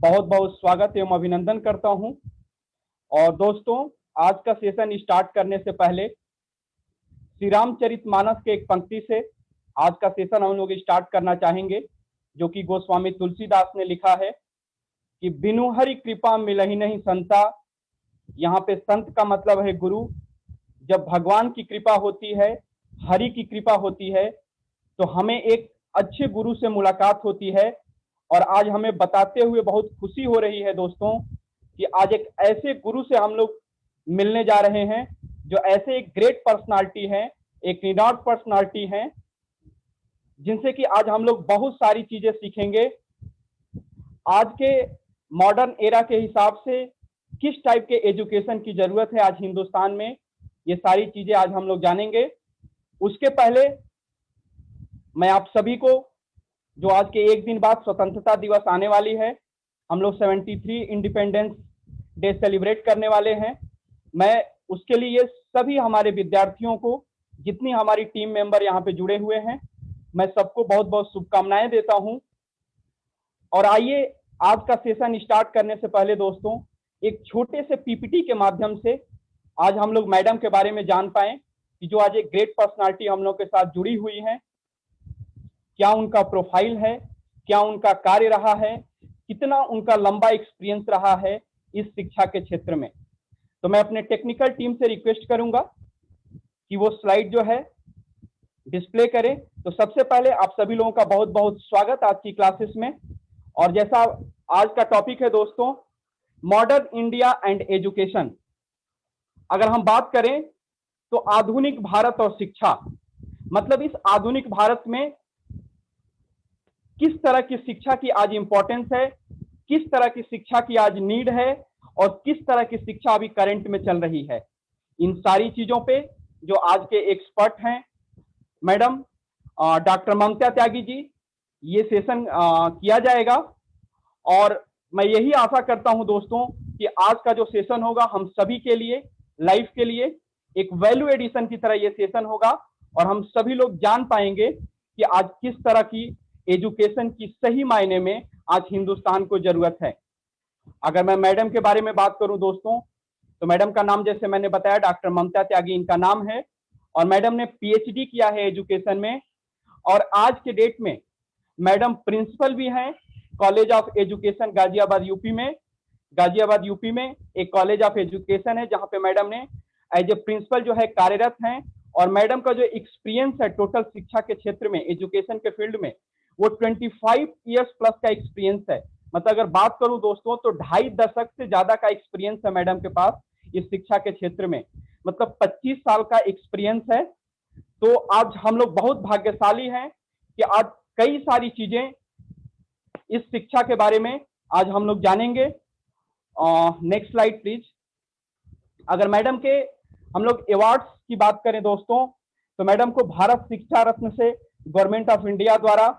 बहुत बहुत स्वागत एवं अभिनंदन करता हूं। और दोस्तों, आज का सेशन स्टार्ट करने से पहले श्री रामचरितमानस के एक पंक्ति से आज का सेशन हम लोग स्टार्ट करना चाहेंगे, जो कि गोस्वामी तुलसीदास ने लिखा है कि बिनु हरि कृपा मिलहि नहीं संता। यहाँ पे संत का मतलब है गुरु। जब भगवान की कृपा होती है, हरि की कृपा होती है, तो हमें एक अच्छे गुरु से मुलाकात होती है। और आज हमें बताते हुए बहुत खुशी हो रही है दोस्तों कि आज एक ऐसे गुरु से हम लोग मिलने जा रहे हैं, जो ऐसे एक ग्रेट पर्सनालिटी है, एक रिनॉल्ड पर्सनालिटी है, जिनसे कि आज हम लोग बहुत सारी चीजें सीखेंगे। आज के मॉडर्न एरा के हिसाब से किस टाइप के एजुकेशन की जरूरत है आज हिंदुस्तान में, ये सारी चीजें आज हम लोग जानेंगे। उसके पहले मैं आप सभी को, जो आज के एक दिन बाद स्वतंत्रता दिवस आने वाली है, हम लोग 73 इंडिपेंडेंस डे सेलिब्रेट करने वाले हैं, मैं उसके लिए सभी हमारे विद्यार्थियों को, जितनी हमारी टीम मेंबर यहाँ पे जुड़े हुए हैं, मैं सबको बहुत बहुत शुभकामनाएं देता हूं। और आइए आज का सेशन स्टार्ट करने से पहले दोस्तों, एक छोटे से पीपीटी के माध्यम से आज हम लोग मैडम के बारे में जान पाए कि जो आज एक ग्रेट पर्सनालिटी हम लोग के साथ जुड़ी हुई है, क्या उनका प्रोफाइल है, क्या उनका कार्य रहा है, कितना उनका लंबा एक्सपीरियंस रहा है इस शिक्षा के क्षेत्र में। तो मैं अपने टेक्निकल टीम से रिक्वेस्ट करूंगा कि वो स्लाइड जो है डिस्प्ले करें। तो सबसे पहले आप सभी लोगों का बहुत बहुत स्वागत आज की क्लासेस में। और जैसा आज का टॉपिक है दोस्तों, मॉडर्न इंडिया एंड एजुकेशन। अगर हम बात करें तो आधुनिक भारत और शिक्षा, मतलब इस आधुनिक भारत में किस तरह की शिक्षा की आज इंपॉर्टेंस है, किस तरह की शिक्षा की आज नीड है, और किस तरह की शिक्षा अभी करंट में चल रही है, इन सारी चीजों पे जो आज के एक्सपर्ट हैं मैडम डॉक्टर ममता त्यागी जी, ये सेशन किया जाएगा। और मैं यही आशा करता हूं दोस्तों कि आज का जो सेशन होगा हम सभी के लिए, लाइफ के लिए एक वैल्यू एडिशन की तरह ये सेशन होगा, और हम सभी लोग जान पाएंगे कि आज किस तरह की एजुकेशन की सही मायने में आज हिंदुस्तान को जरूरत है। अगर मैं मैडम के बारे में बात करूं दोस्तों, तो मैडम का नाम जैसे मैंने बताया डॉक्टर ममता त्यागी इनका नाम है, और मैडम ने पीएचडी किया है एजुकेशन में। और आज के डेट में मैडम प्रिंसिपल भी हैं college of education Ghaziabad UP में। गाजियाबाद यूपी में एक कॉलेज ऑफ एजुकेशन है जहां पे मैडम ने एज ए प्रिंसिपल जो है कार्यरत हैं। और मैडम का जो एक्सपीरियंस है टोटल शिक्षा के क्षेत्र में, एजुकेशन के फील्ड में, वो 25 ईयर्स प्लस का एक्सपीरियंस है। मतलब अगर बात करूं दोस्तों तो 2.5 दशक से ज्यादा का एक्सपीरियंस है मैडम के पास इस शिक्षा के क्षेत्र में, मतलब 25 साल का एक्सपीरियंस है। तो आज हम लोग बहुत भाग्यशाली हैं कि आज कई सारी चीजें इस शिक्षा के बारे में आज हम लोग जानेंगे। Next slide please. अगर मैडम के हम लोग अवार्ड्स की बात करें दोस्तों, तो मैडम को भारत शिक्षा रत्न से गवर्नमेंट ऑफ इंडिया द्वारा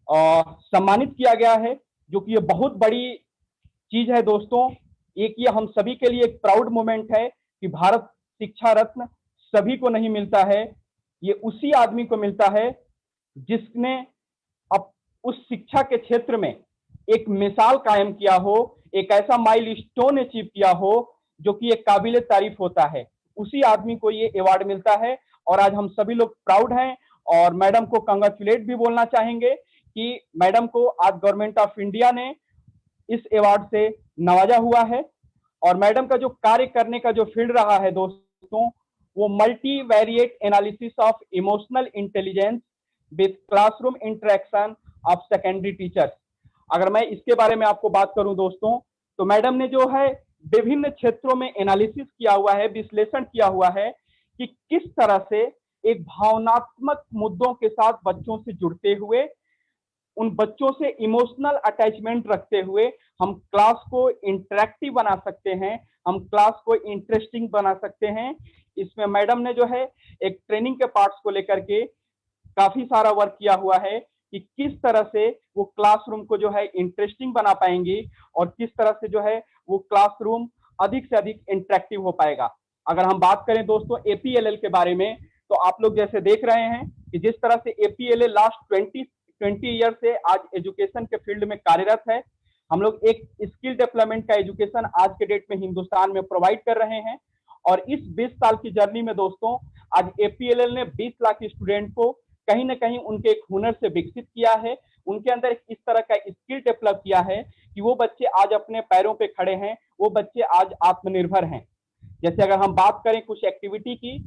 सम्मानित किया गया है, जो कि ये बहुत बड़ी चीज है दोस्तों। एक ये हम सभी के लिए एक प्राउड मोमेंट है कि भारत शिक्षा रत्न सभी को नहीं मिलता है, ये उसी आदमी को मिलता है जिसने अब उस शिक्षा के क्षेत्र में एक मिसाल कायम किया हो, एक ऐसा माइलस्टोन अचीव किया हो जो कि एक काबिले तारीफ होता है, उसी आदमी को ये अवार्ड मिलता है। और आज हम सभी लोग प्राउड हैं और मैडम को कंग्रेचुलेट भी बोलना चाहेंगे कि मैडम को आज गवर्नमेंट ऑफ इंडिया ने इस अवार्ड से नवाजा हुआ है। और मैडम का जो कार्य करने का जो फील्ड रहा है दोस्तों, वो multi variate analysis of emotional intelligence with classroom interaction of secondary teachers. अगर मैं इसके बारे में आपको बात करूं दोस्तों, तो मैडम ने जो है विभिन्न क्षेत्रों में एनालिसिस किया हुआ है, विश्लेषण किया हुआ है कि किस तरह से एक भावनात्मक मुद्दों के साथ बच्चों से जुड़ते हुए, उन बच्चों से इमोशनल अटैचमेंट रखते हुए हम क्लास को इंटरेक्टिव बना सकते हैं, हम क्लास को इंटरेस्टिंग बना सकते हैं। इसमें मैडम ने जो है एक ट्रेनिंग के पार्ट्स को लेकर के काफी सारा वर्क किया हुआ है कि किस तरह से वो क्लासरूम को जो है इंटरेस्टिंग बना पाएंगी और किस तरह से जो है वो क्लासरूम अधिक से अधिक इंटरेक्टिव हो पाएगा। अगर हम बात करें दोस्तों एपीएलएल के बारे में, तो आप लोग जैसे देख रहे हैं कि जिस तरह से एपीएलएल लास्ट 20 ईयर से आज एजुकेशन के फील्ड में कार्यरत है, हम लोग एक स्किल डेवलपमेंट का एजुकेशन आज के डेट में हिंदुस्तान में प्रोवाइड कर रहे हैं। और इस 20 साल की जर्नी में दोस्तों आज एपीएलएल ने 20 लाख स्टूडेंट को कहीं ना कहीं उनके एक हुनर से विकसित किया है, उनके अंदर एक इस तरह का स्किल डेवलप किया है कि वो बच्चे आज अपने पैरों पे खड़े हैं, वो बच्चे आज आत्मनिर्भर हैं। जैसे अगर हम बात करें कुछ एक्टिविटी की,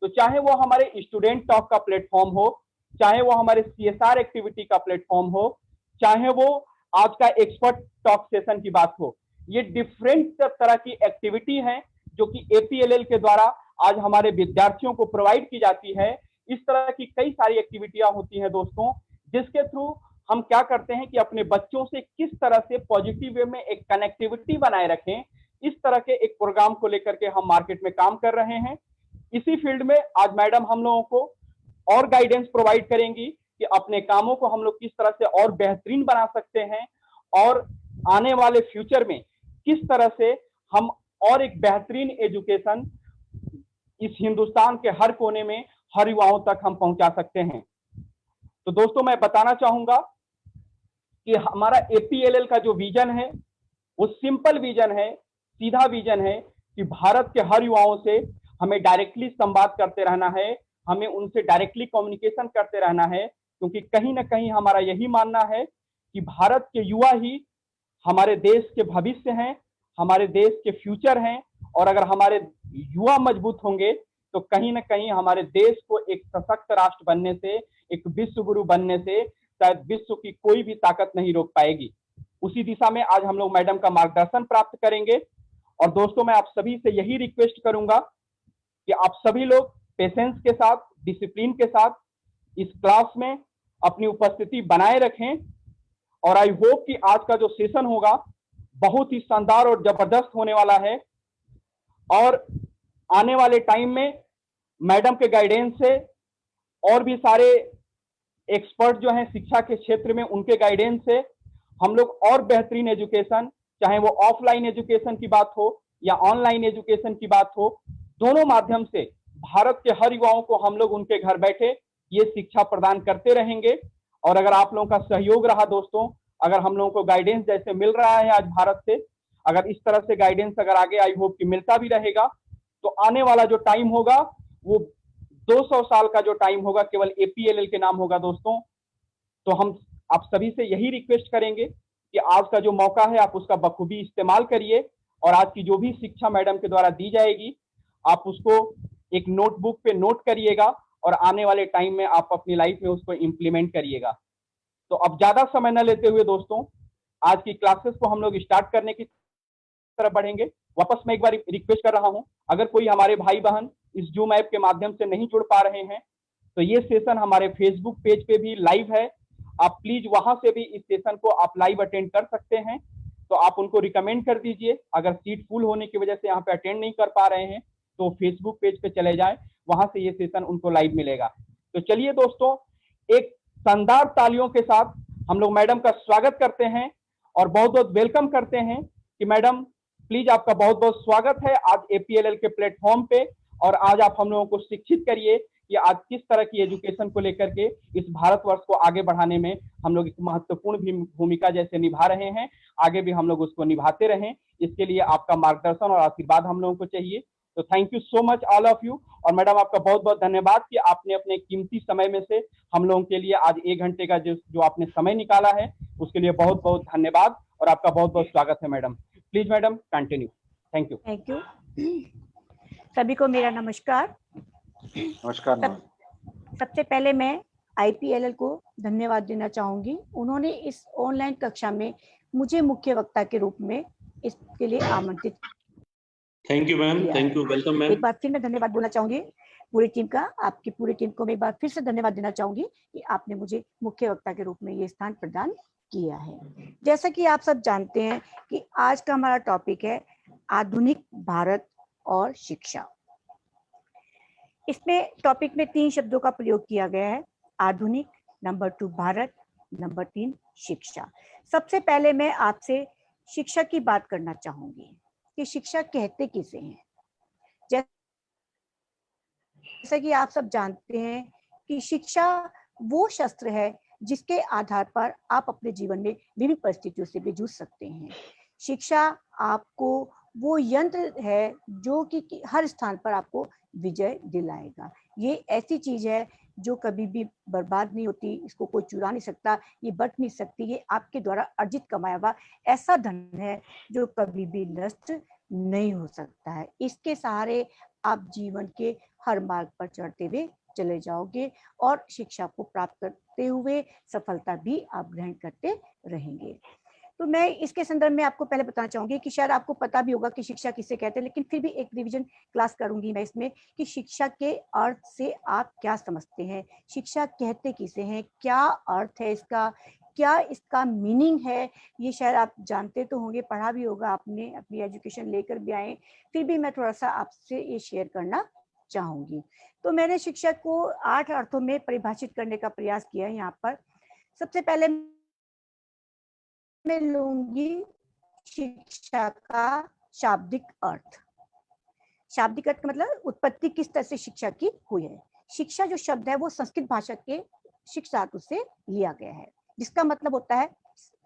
तो चाहे वो हमारे स्टूडेंट टॉक का प्लेटफॉर्म हो, चाहे वो हमारे सीएसआर एक्टिविटी का प्लेटफॉर्म हो, चाहे वो आज का एक्सपर्ट टॉक सेशन की बात हो, ये डिफरेंट तरह की एक्टिविटी है जो कि एपीएलएल के द्वारा आज हमारे विद्यार्थियों को प्रोवाइड की जाती है। इस तरह की कई सारी एक्टिविटियां होती हैं दोस्तों, जिसके थ्रू हम क्या करते हैं कि अपने बच्चों से किस तरह से पॉजिटिव वे में एक कनेक्टिविटी बनाए रखें, इस तरह के एक प्रोग्राम को लेकर के हम मार्केट में काम कर रहे हैं। इसी फील्ड में आज मैडम हम लोगों को और गाइडेंस प्रोवाइड करेंगी कि अपने कामों को हम लोग किस तरह से और बेहतरीन बना सकते हैं और आने वाले फ्यूचर में किस तरह से हम और एक बेहतरीन एजुकेशन इस हिंदुस्तान के हर कोने में हर युवाओं तक हम पहुंचा सकते हैं। तो दोस्तों मैं बताना चाहूंगा कि हमारा एपीएलएल का जो विजन है वो सिंपल विजन है, सीधा विजन है कि भारत के हर युवाओं से हमें डायरेक्टली संवाद करते रहना है, हमें उनसे डायरेक्टली कम्युनिकेशन करते रहना है, क्योंकि कहीं ना कहीं हमारा यही मानना है कि भारत के युवा ही हमारे देश के भविष्य हैं, हमारे देश के फ्यूचर हैं। और अगर हमारे युवा मजबूत होंगे तो कहीं ना कहीं हमारे देश को एक सशक्त राष्ट्र बनने से, एक विश्व गुरु बनने से शायद विश्व की कोई भी ताकत नहीं रोक पाएगी। उसी दिशा में आज हम लोग मैडम का मार्गदर्शन प्राप्त करेंगे। और दोस्तों मैं आप सभी से यही रिक्वेस्ट करूंगा कि आप सभी लोग पेशेंस के साथ, डिसिप्लिन के साथ इस क्लास में अपनी उपस्थिति बनाए रखें। और आई होप कि आज का जो सेशन होगा बहुत ही शानदार और जबरदस्त होने वाला है। और आने वाले टाइम में मैडम के गाइडेंस से और भी सारे एक्सपर्ट जो हैं शिक्षा के क्षेत्र में, उनके गाइडेंस से हम लोग और बेहतरीन एजुकेशन, चाहे वो ऑफलाइन एजुकेशन की बात हो या ऑनलाइन एजुकेशन की बात हो, दोनों माध्यम से भारत के हर युवाओं को हम लोग उनके घर बैठे ये शिक्षा प्रदान करते रहेंगे। और अगर आप लोगों का सहयोग रहा दोस्तों, अगर हम लोगों को गाइडेंस जैसे मिल रहा है आज भारत से, अगर इस तरह से गाइडेंस अगर आगे आई होप कि मिलता भी रहेगा, तो आने वाला जो टाइम होगा वो 200 साल का जो टाइम होगा केवल एपीएलएल के नाम होगा दोस्तों। तो हम आप सभी से यही रिक्वेस्ट करेंगे कि आज का जो मौका है आप उसका बखूबी इस्तेमाल करिए और आज की जो भी शिक्षा मैडम के द्वारा दी जाएगी आप उसको एक नोटबुक पे नोट करिएगा और आने वाले टाइम में आप अपनी लाइफ में उसको इम्प्लीमेंट करिएगा। तो अब ज्यादा समय न लेते हुए दोस्तों आज की क्लासेस को हम लोग स्टार्ट करने की तरफ बढ़ेंगे। वापस मैं एक बार रिक्वेस्ट कर रहा हूं, अगर कोई हमारे भाई बहन इस जूम ऐप के माध्यम से नहीं जुड़ पा रहे हैं तो ये सेशन हमारे फेसबुक पेज पे भी लाइव है, आप प्लीज वहां से भी इस सेशन को आप लाइव अटेंड कर सकते हैं। तो आप उनको रिकमेंड कर दीजिए, अगर सीट फुल होने की वजह से यहाँ पे अटेंड नहीं कर पा रहे हैं तो फेसबुक पेज पे चले जाएं, वहां से ये सेशन उनको लाइव मिलेगा। तो चलिए दोस्तों एक शानदार तालियों के साथ हम लोग मैडम का स्वागत करते हैं और बहुत बहुत वेलकम करते हैं कि मैडम प्लीज आपका बहुत बहुत स्वागत है आज एपीएलएल के प्लेटफॉर्म पे। और आज आप हम लोगों को शिक्षित करिए कि आज किस तरह की एजुकेशन को लेकर के इस भारतवर्ष को आगे बढ़ाने में हम लोग एक महत्वपूर्ण भूमिका जैसे निभा रहे हैं, आगे भी हम लोग उसको निभाते रहें। इसके लिए आपका मार्गदर्शन और आशीर्वाद हम लोगों को चाहिए। तो thank you so much all of you. और मैडम आपका बहुत बहुत धन्यवाद कि आपने अपने कीमती समय में से हम लोगों के लिए आज 1 घंटे का जो आपने समय निकाला है उसके लिए बहुत बहुत धन्यवाद और आपका बहुत बहुत स्वागत है madam. Please madam continue. Thank you. Thank you. सभी को मेरा नमस्कार। नमस्कार। सबसे पहले मैं आईपीएलएल को धन्यवाद देना चाहूंगी, उन्होंने इस ऑनलाइन कक्षा में मुझे मुख्य वक्ता के रूप में इसके लिए आमंत्रित। Thank you ma'am, thank you, welcome ma'am. एक बार फिर मैं धन्यवाद बोलना चाहूंगी पूरी टीम का, आपकी पूरी टीम को मैं एक बार फिर से धन्यवाद देना चाहूंगी कि आपने मुझे मुख्य वक्ता के रूप में ये स्थान प्रदान किया है। जैसा कि आप सब जानते हैं कि आज का हमारा टॉपिक है आधुनिक भारत और शिक्षा। इसमें टॉपिक में 3 शब्दों का प्रयोग किया गया है, आधुनिक, नंबर 2 भारत, नंबर 3 शिक्षा। सबसे पहले मैं आपसे शिक्षा की बात करना चाहूंगी कि शिक्षा कहते किसे हैं। जैसा कि आप सब जानते हैं कि शिक्षा वो शस्त्र है जिसके आधार पर आप अपने जीवन में विभिन्न परिस्थितियों से भी जूझ सकते हैं। शिक्षा आपको वो यंत्र है जो कि हर स्थान पर आपको विजय दिलाएगा। ये ऐसी चीज है जो कभी भी बर्बाद नहीं होती, इसको कोई चुरा नहीं सकता, ये बट नहीं सकती, ये आपके द्वारा अर्जित कमाया हुआ ऐसा धन है जो कभी भी नष्ट नहीं हो सकता है। इसके सहारे आप जीवन के हर मार्ग पर चढ़ते हुए चले जाओगे और शिक्षा को प्राप्त करते हुए सफलता भी आप ग्रहण करते रहेंगे। तो मैं इसके संदर्भ में आपको पहले बताना चाहूंगी कि शायद आपको पता भी होगा कि शिक्षा किसे कहते हैं, लेकिन फिर भी एक रिवीजन क्लास करूंगी मैं इसमें कि शिक्षा के अर्थ से आप क्या समझते हैं, शिक्षा कहते किसे हैं, क्या अर्थ है इसका, क्या इसका मीनिंग है। ये शायद आप जानते तो होंगे, पढ़ा भी होगा आपने, अपनी एजुकेशन लेकर भी आए, फिर भी मैं थोड़ा सा आपसे ये शेयर करना चाहूंगी। तो मैंने शिक्षा को 8 अर्थों में परिभाषित करने का प्रयास किया है यहाँ पर। सबसे पहले मैं लूंगी शिक्षा का शाब्दिक अर्थ। शाब्दिक अर्थ का मतलब उत्पत्ति किस तरह से शिक्षा की हुई है। शिक्षा जो शब्द है वो संस्कृत भाषा के शिक्षा धातु से लिया गया है, जिसका मतलब होता है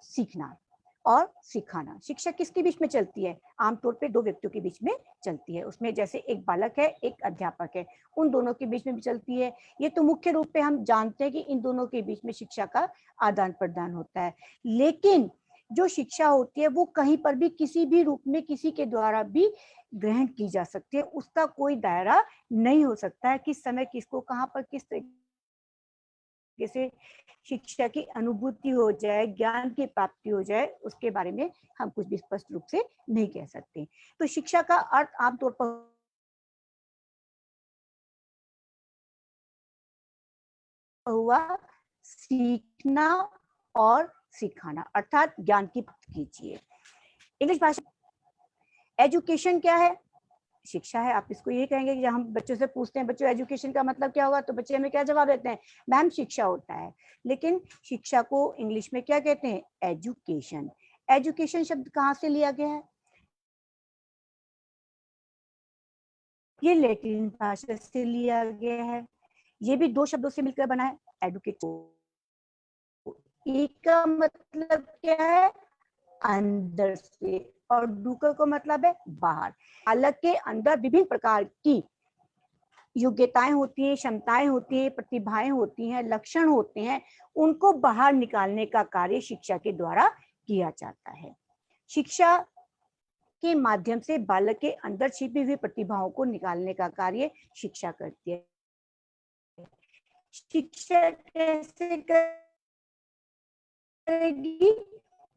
सीखना और सिखाना। शिक्षा किसके बीच में चलती है? आमतौर पे दो व्यक्तियों के बीच में चलती है। उसमें जैसे एक बालक है, एक अध्यापक है, उन दोनों के बीच में भी चलती है। ये तो मुख्य रूप पे हम जानते हैं कि इन दोनों के बीच में शिक्षा का आदान प्रदान होता है। लेकिन जो शिक्षा होती है वो कहीं पर भी किसी भी रूप में किसी के द्वारा भी ग्रहण की जा सकती है, उसका कोई दायरा नहीं हो सकता है। किस समय किसको कहाँ पर किस तरीके से शिक्षा की अनुभूति हो जाए, ज्ञान की प्राप्ति हो जाए, उसके बारे में हम कुछ भी स्पष्ट रूप से नहीं कह सकते। तो शिक्षा का अर्थ आमतौर पर हुआ सीखना और सिखाना, अर्थात ज्ञान की प्राप्ति कीजिए। इंग्लिश भाषा एजुकेशन क्या है? शिक्षा है। आप इसको ये कहेंगे कि जब हम बच्चों से पूछते हैं बच्चों एजुकेशन का मतलब क्या होगा, तो बच्चे हमें क्या जवाब देते हैं? मैम शिक्षा होता है। लेकिन शिक्षा को इंग्लिश में क्या कहते हैं? एजुकेशन। एजुकेशन शब्द कहाँ से लिया गया है? ये लैटिन भाषा से लिया गया है। ये भी दो शब्दों से मिलकर बना है, एडुकेट। एक का मतलब क्या है? अंदर से, और दूसरा का मतलब है बाहर। बालक के अंदर विभिन्न प्रकार की योग्यताएं होती हैं, क्षमताएं होती हैं, प्रतिभाएं होती हैं, लक्षण होते हैं, उनको बाहर निकालने का कार्य शिक्षा के द्वारा किया जाता है। शिक्षा के माध्यम से बालक के अंदर छिपी हुई प्रतिभाओं को निकालने का कार्य शिक्षा करती है। शिक्षा कैसे करेगी?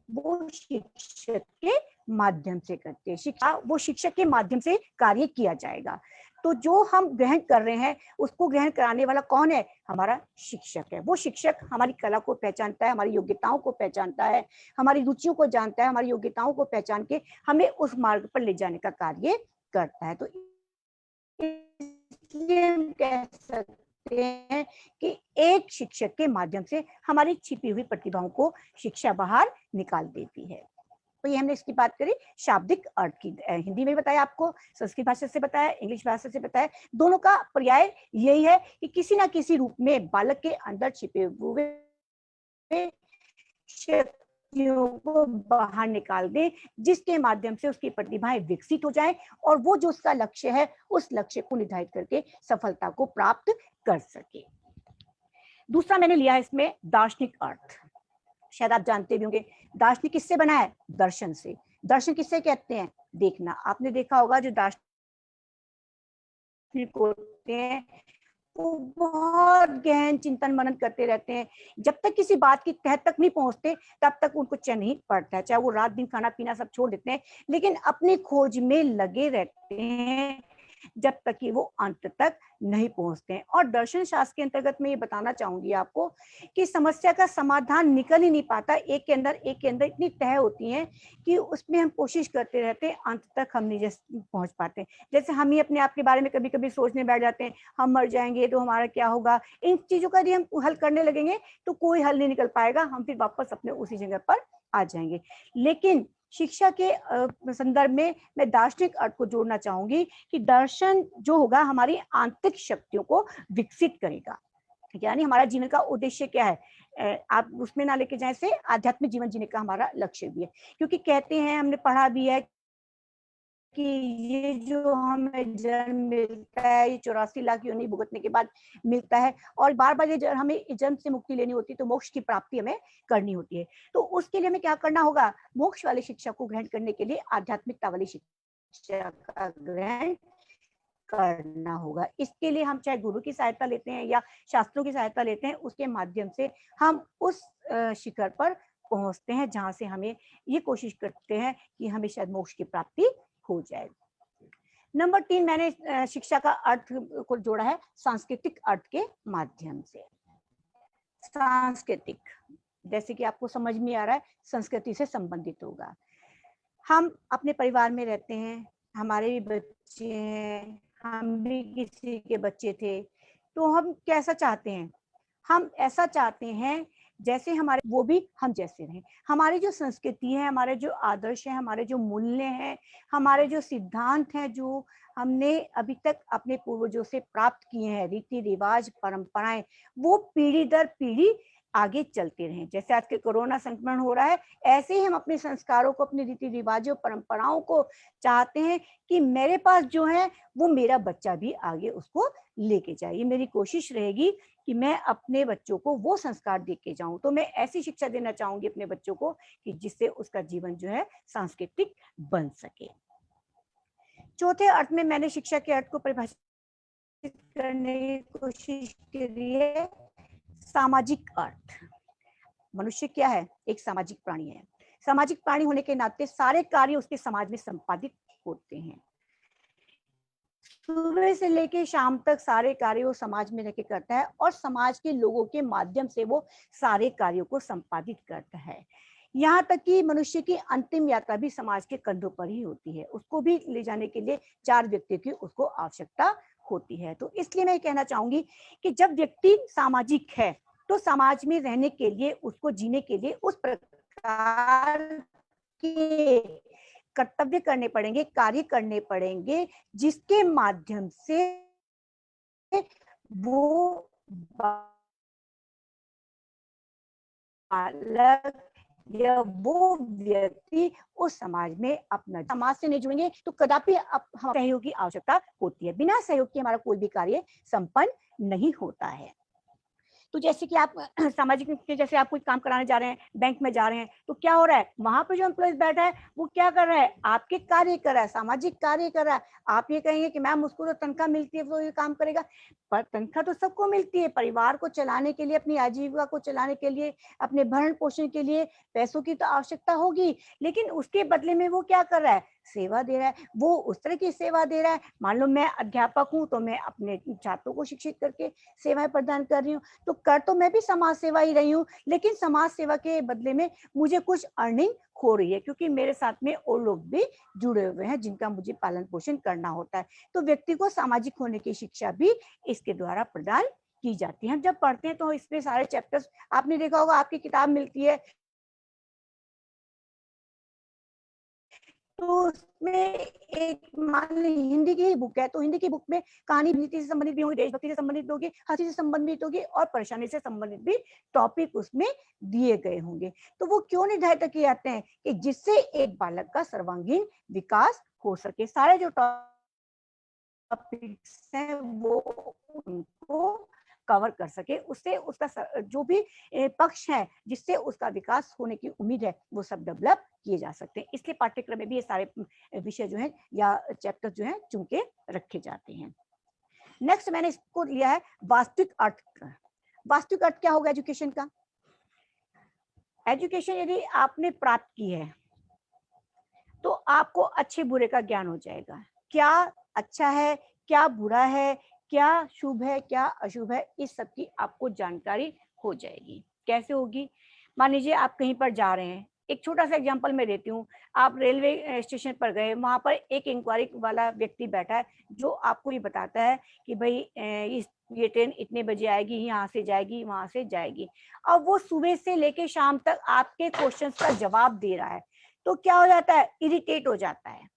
वो शिक्षक के माध्यम से करते हैं। शिक्षा वो शिक्षक के माध्यम से कार्य किया जाएगा। तो जो हम ग्रहण कर रहे हैं उसको ग्रहण कराने वाला कौन है? हमारा शिक्षक है। वो शिक्षक हमारी कला को पहचानता है, हमारी योग्यताओं को पहचानता है, हमारी रुचियों को जानता है, हमारी योग्यताओं को पहचान के हमें उस मार्ग पर ले जाने का कार्य करता है। तो इसलिए हम कह सकते हैं कि एक शिक्षक के माध्यम से हमारी छिपी हुई प्रतिभाओं को शिक्षा बाहर निकाल देती है। तो ये हमने इसकी बात करी शाब्दिक अर्थ की। हिंदी में बताया आपको, संस्कृत भाषा से बताया, इंग्लिश भाषा से बताया। दोनों का पर्याय यही है कि किसी ना किसी रूप में बालक के अंदर छिपे हुए शक्तियों को बाहर निकाल दे, जिसके माध्यम से उसकी प्रतिभाएं विकसित हो जाएं और वो जो उसका लक्ष्य है उस लक्ष्य को निर्धारित करके सफलता को प्राप्त कर सके। दूसरा मैंने लिया है इसमें दार्शनिक अर्थ। शायद आप जानते भी होंगे दार्शनिक किससे बना है? दर्शन से। दर्शन किससे कहते हैं? देखना। आपने देखा होगा जो दार्शनिक होते हैं वो बहुत गहन चिंतन मनन करते रहते हैं। जब तक किसी बात की तह तक नहीं पहुंचते तब तक उनको चैन नहीं पड़ता है, चाहे वो रात दिन खाना पीना सब छोड़ देते हैं, लेकिन अपनी खोज में लगे रहते हैं जब तक कि वो अंत तक नहीं पहुंचते हैं। और दर्शन शास्त्र के अंतर्गत मैं ये बताना चाहूंगी आपको कि समस्या का समाधान निकल ही नहीं पाता, एक के अंदर इतनी तह होती है कि उसमें हम कोशिश करते रहते हैं, अंत तक हम नहीं पहुंच पाते। जैसे हम ही अपने आप के बारे में कभी कभी सोचने बैठ जाते हैं, हम मर जाएंगे तो हमारा क्या होगा। इन चीजों का यदि हम हल करने लगेंगे तो कोई हल नहीं निकल पाएगा, हम फिर वापस अपने उसी जगह पर आ जाएंगे। लेकिन शिक्षा के संदर्भ में मैं दार्शनिक अर्थ को जोड़ना चाहूंगी कि दर्शन जो होगा हमारी आंतरिक शक्तियों को विकसित करेगा। यानी हमारा जीवन का उद्देश्य क्या है? आप उसमें ना लेके जाएं, से आध्यात्मिक जीवन जीने का हमारा लक्ष्य भी है। क्योंकि कहते हैं, हमने पढ़ा भी है कि ये जो हमें जन्म मिलता है, ये 84 लाख योनि भुगतने के बाद मिलता है, और बार-बार ये हमें जन्म से मुक्ति लेनी होती है, तो मोक्ष की प्राप्ति हमें करनी होती है। तो उसके लिए हमें क्या करना होगा? मोक्ष वाली शिक्षा को ग्रहण करने के लिए आध्यात्मिकता वाली शिक्षा का ग्रहण करना होगा। इसके लिए हम चाहे गुरु की सहायता लेते हैं या शास्त्रों की सहायता लेते हैं, उसके माध्यम से हम उस शिखर पर पहुंचते हैं जहां से हमें ये कोशिश करते हैं कि हमें शायद मोक्ष की प्राप्ति हो जाए। नंबर 3, मैंने शिक्षा का अर्थ को जोड़ा है सांस्कृतिक अर्थ के माध्यम से। सांस्कृतिक, जैसे कि आपको समझ में आ रहा है, संस्कृति से संबंधित होगा। हम अपने परिवार में रहते हैं, हमारे भी बच्चे हैं, हम भी किसी के बच्चे थे, तो हम कैसा चाहते हैं? हम ऐसा चाहते हैं जैसे हमारे, वो भी हम जैसे रहें। हमारी जो संस्कृति है, हमारे जो आदर्श है, हमारे जो मूल्य हैं, हमारे जो सिद्धांत हैं, जो हमने अभी तक अपने पूर्वजों से प्राप्त किए हैं, रीति रिवाज, परंपराएं, वो पीढ़ी दर पीढ़ी आगे चलते रहें। जैसे आज के कोरोना संक्रमण हो रहा है, ऐसे ही हम अपने संस्कारों को, अपने रीति रिवाजों, परंपराओं को चाहते हैं कि मेरे पास जो है वो मेरा बच्चा भी आगे उसको लेके जाए। ये मेरी कोशिश रहेगी कि मैं अपने बच्चों को वो संस्कार दे के जाऊं। तो मैं ऐसी शिक्षा देना चाहूंगी अपने बच्चों को कि जिससे उसका जीवन जो है सांस्कृतिक बन सके। चौथे अर्थ में मैंने शिक्षा के अर्थ को परिभाषित करने की कोशिश करी है सामाजिक अर्थ। मनुष्य क्या है? एक सामाजिक प्राणी है। सामाजिक प्राणी होने के नाते सारे कार्य उसके समाज में संपादित होते हैं। सुबह से लेके शाम तक सारे कार्य वो समाज में रहकर करता है, और समाज के लोगों के माध्यम से वो सारे कार्यों को संपादित करता है। यहाँ तक कि मनुष्य की अंतिम यात्रा भी समाज के कंधों पर ही होती है। उसको भी ले जाने के लिए 4 व्यक्तियों की उसको आवश्यकता होती है। तो इसलिए मैं कहना चाहूंगी कि जब व्यक्ति सामाजिक है, तो समाज में रहने के लिए, उसको जीने के लिए उस प्रकार के कर्तव्य करने पड़ेंगे, कार्य करने पड़ेंगे, जिसके माध्यम से वो बालक या वो व्यक्ति उस समाज में अपना, समाज से नहीं जुड़ेंगे तो कदापि सहयोग की आवश्यकता होती है। बिना सहयोग के हमारा कोई भी कार्य संपन्न नहीं होता है। तो जैसे कि आप सामाजिक, जैसे आप कोई काम कराने जा रहे हैं, बैंक में जा रहे हैं, तो क्या हो रहा है? वहां पर जो एम्प्लॉय बैठा है वो क्या कर रहा है? आपके कार्य कर रहा है, सामाजिक कार्य कर रहा है। आप ये कहेंगे कि मैम उसको तो तनख्वाह मिलती है, वो ये काम करेगा, पर तनख्वाह तो सबको मिलती है। परिवार को चलाने के लिए, अपनी आजीविका को चलाने के लिए, अपने भरण पोषण के लिए पैसों की तो आवश्यकता होगी, लेकिन उसके बदले में वो क्या कर रहा है? सेवा दे रहा है। वो उस तरह की सेवा दे रहा है, मान लो मैं अध्यापक हूँ तो मैं अपने छात्रों को शिक्षित करके सेवाएं प्रदान कर रही हूँ, तो कर तो मैं भी समाज सेवा ही रही हूँ, लेकिन समाज सेवा के बदले में मुझे कुछ अर्निंग हो रही है, क्योंकि मेरे साथ में और लोग भी जुड़े हुए हैं जिनका मुझे पालन पोषण करना होता है। तो व्यक्ति को सामाजिक होने की शिक्षा भी इसके द्वारा प्रदान की जाती है। हम जब पढ़ते हैं तो इसमें सारे चैप्टर्स, आपने देखा होगा, आपकी किताब मिलती है तो उसमें एक, मान ली हिंदी की ही बुक है, तो हिंदी की बुक में कहानी नीति से संबंधित भी होगी, देशभक्ति से संबंधित होगी, हंसी से संबंधित होगी, और परेशानी से संबंधित भी टॉपिक उसमें दिए गए होंगे। तो वो क्यों निर्धारित किए जाते हैं? कि जिससे एक बालक का सर्वांगीण विकास हो सके। सारे जो टॉपिक्स हैं वो उनको कवर कर सके, उससे उसका जो भी पक्ष है जिससे उसका विकास होने की उम्मीद है, वो सब डेवलप किए जा सकते हैं। इसलिए पाठ्यक्रम में भी ये सारे विषय जो है या चैप्टर जो है चुन के रखे जाते हैं। नेक्स्ट मैंने इसको लिया है वास्तविक अर्थ। वास्तविक अर्थ क्या होगा एजुकेशन का? एजुकेशन यदि आपने प्राप्त की है तो आपको अच्छे बुरे का ज्ञान हो जाएगा। क्या अच्छा है, क्या बुरा है, क्या शुभ है, क्या अशुभ है, इस सब की आपको जानकारी हो जाएगी। कैसे होगी? मान लीजिए आप कहीं पर जा रहे हैं, एक छोटा सा एग्जांपल मैं देती हूँ। आप रेलवे स्टेशन पर गए, वहां पर एक इंक्वायरी वाला व्यक्ति बैठा है जो आपको ये बताता है कि भाई ये ट्रेन इतने बजे आएगी, यहाँ से जाएगी, वहां से जाएगी। अब वो सुबह से लेके शाम तक आपके क्वेश्चंस का जवाब दे रहा है, तो क्या हो जाता है? इरिटेट हो जाता है।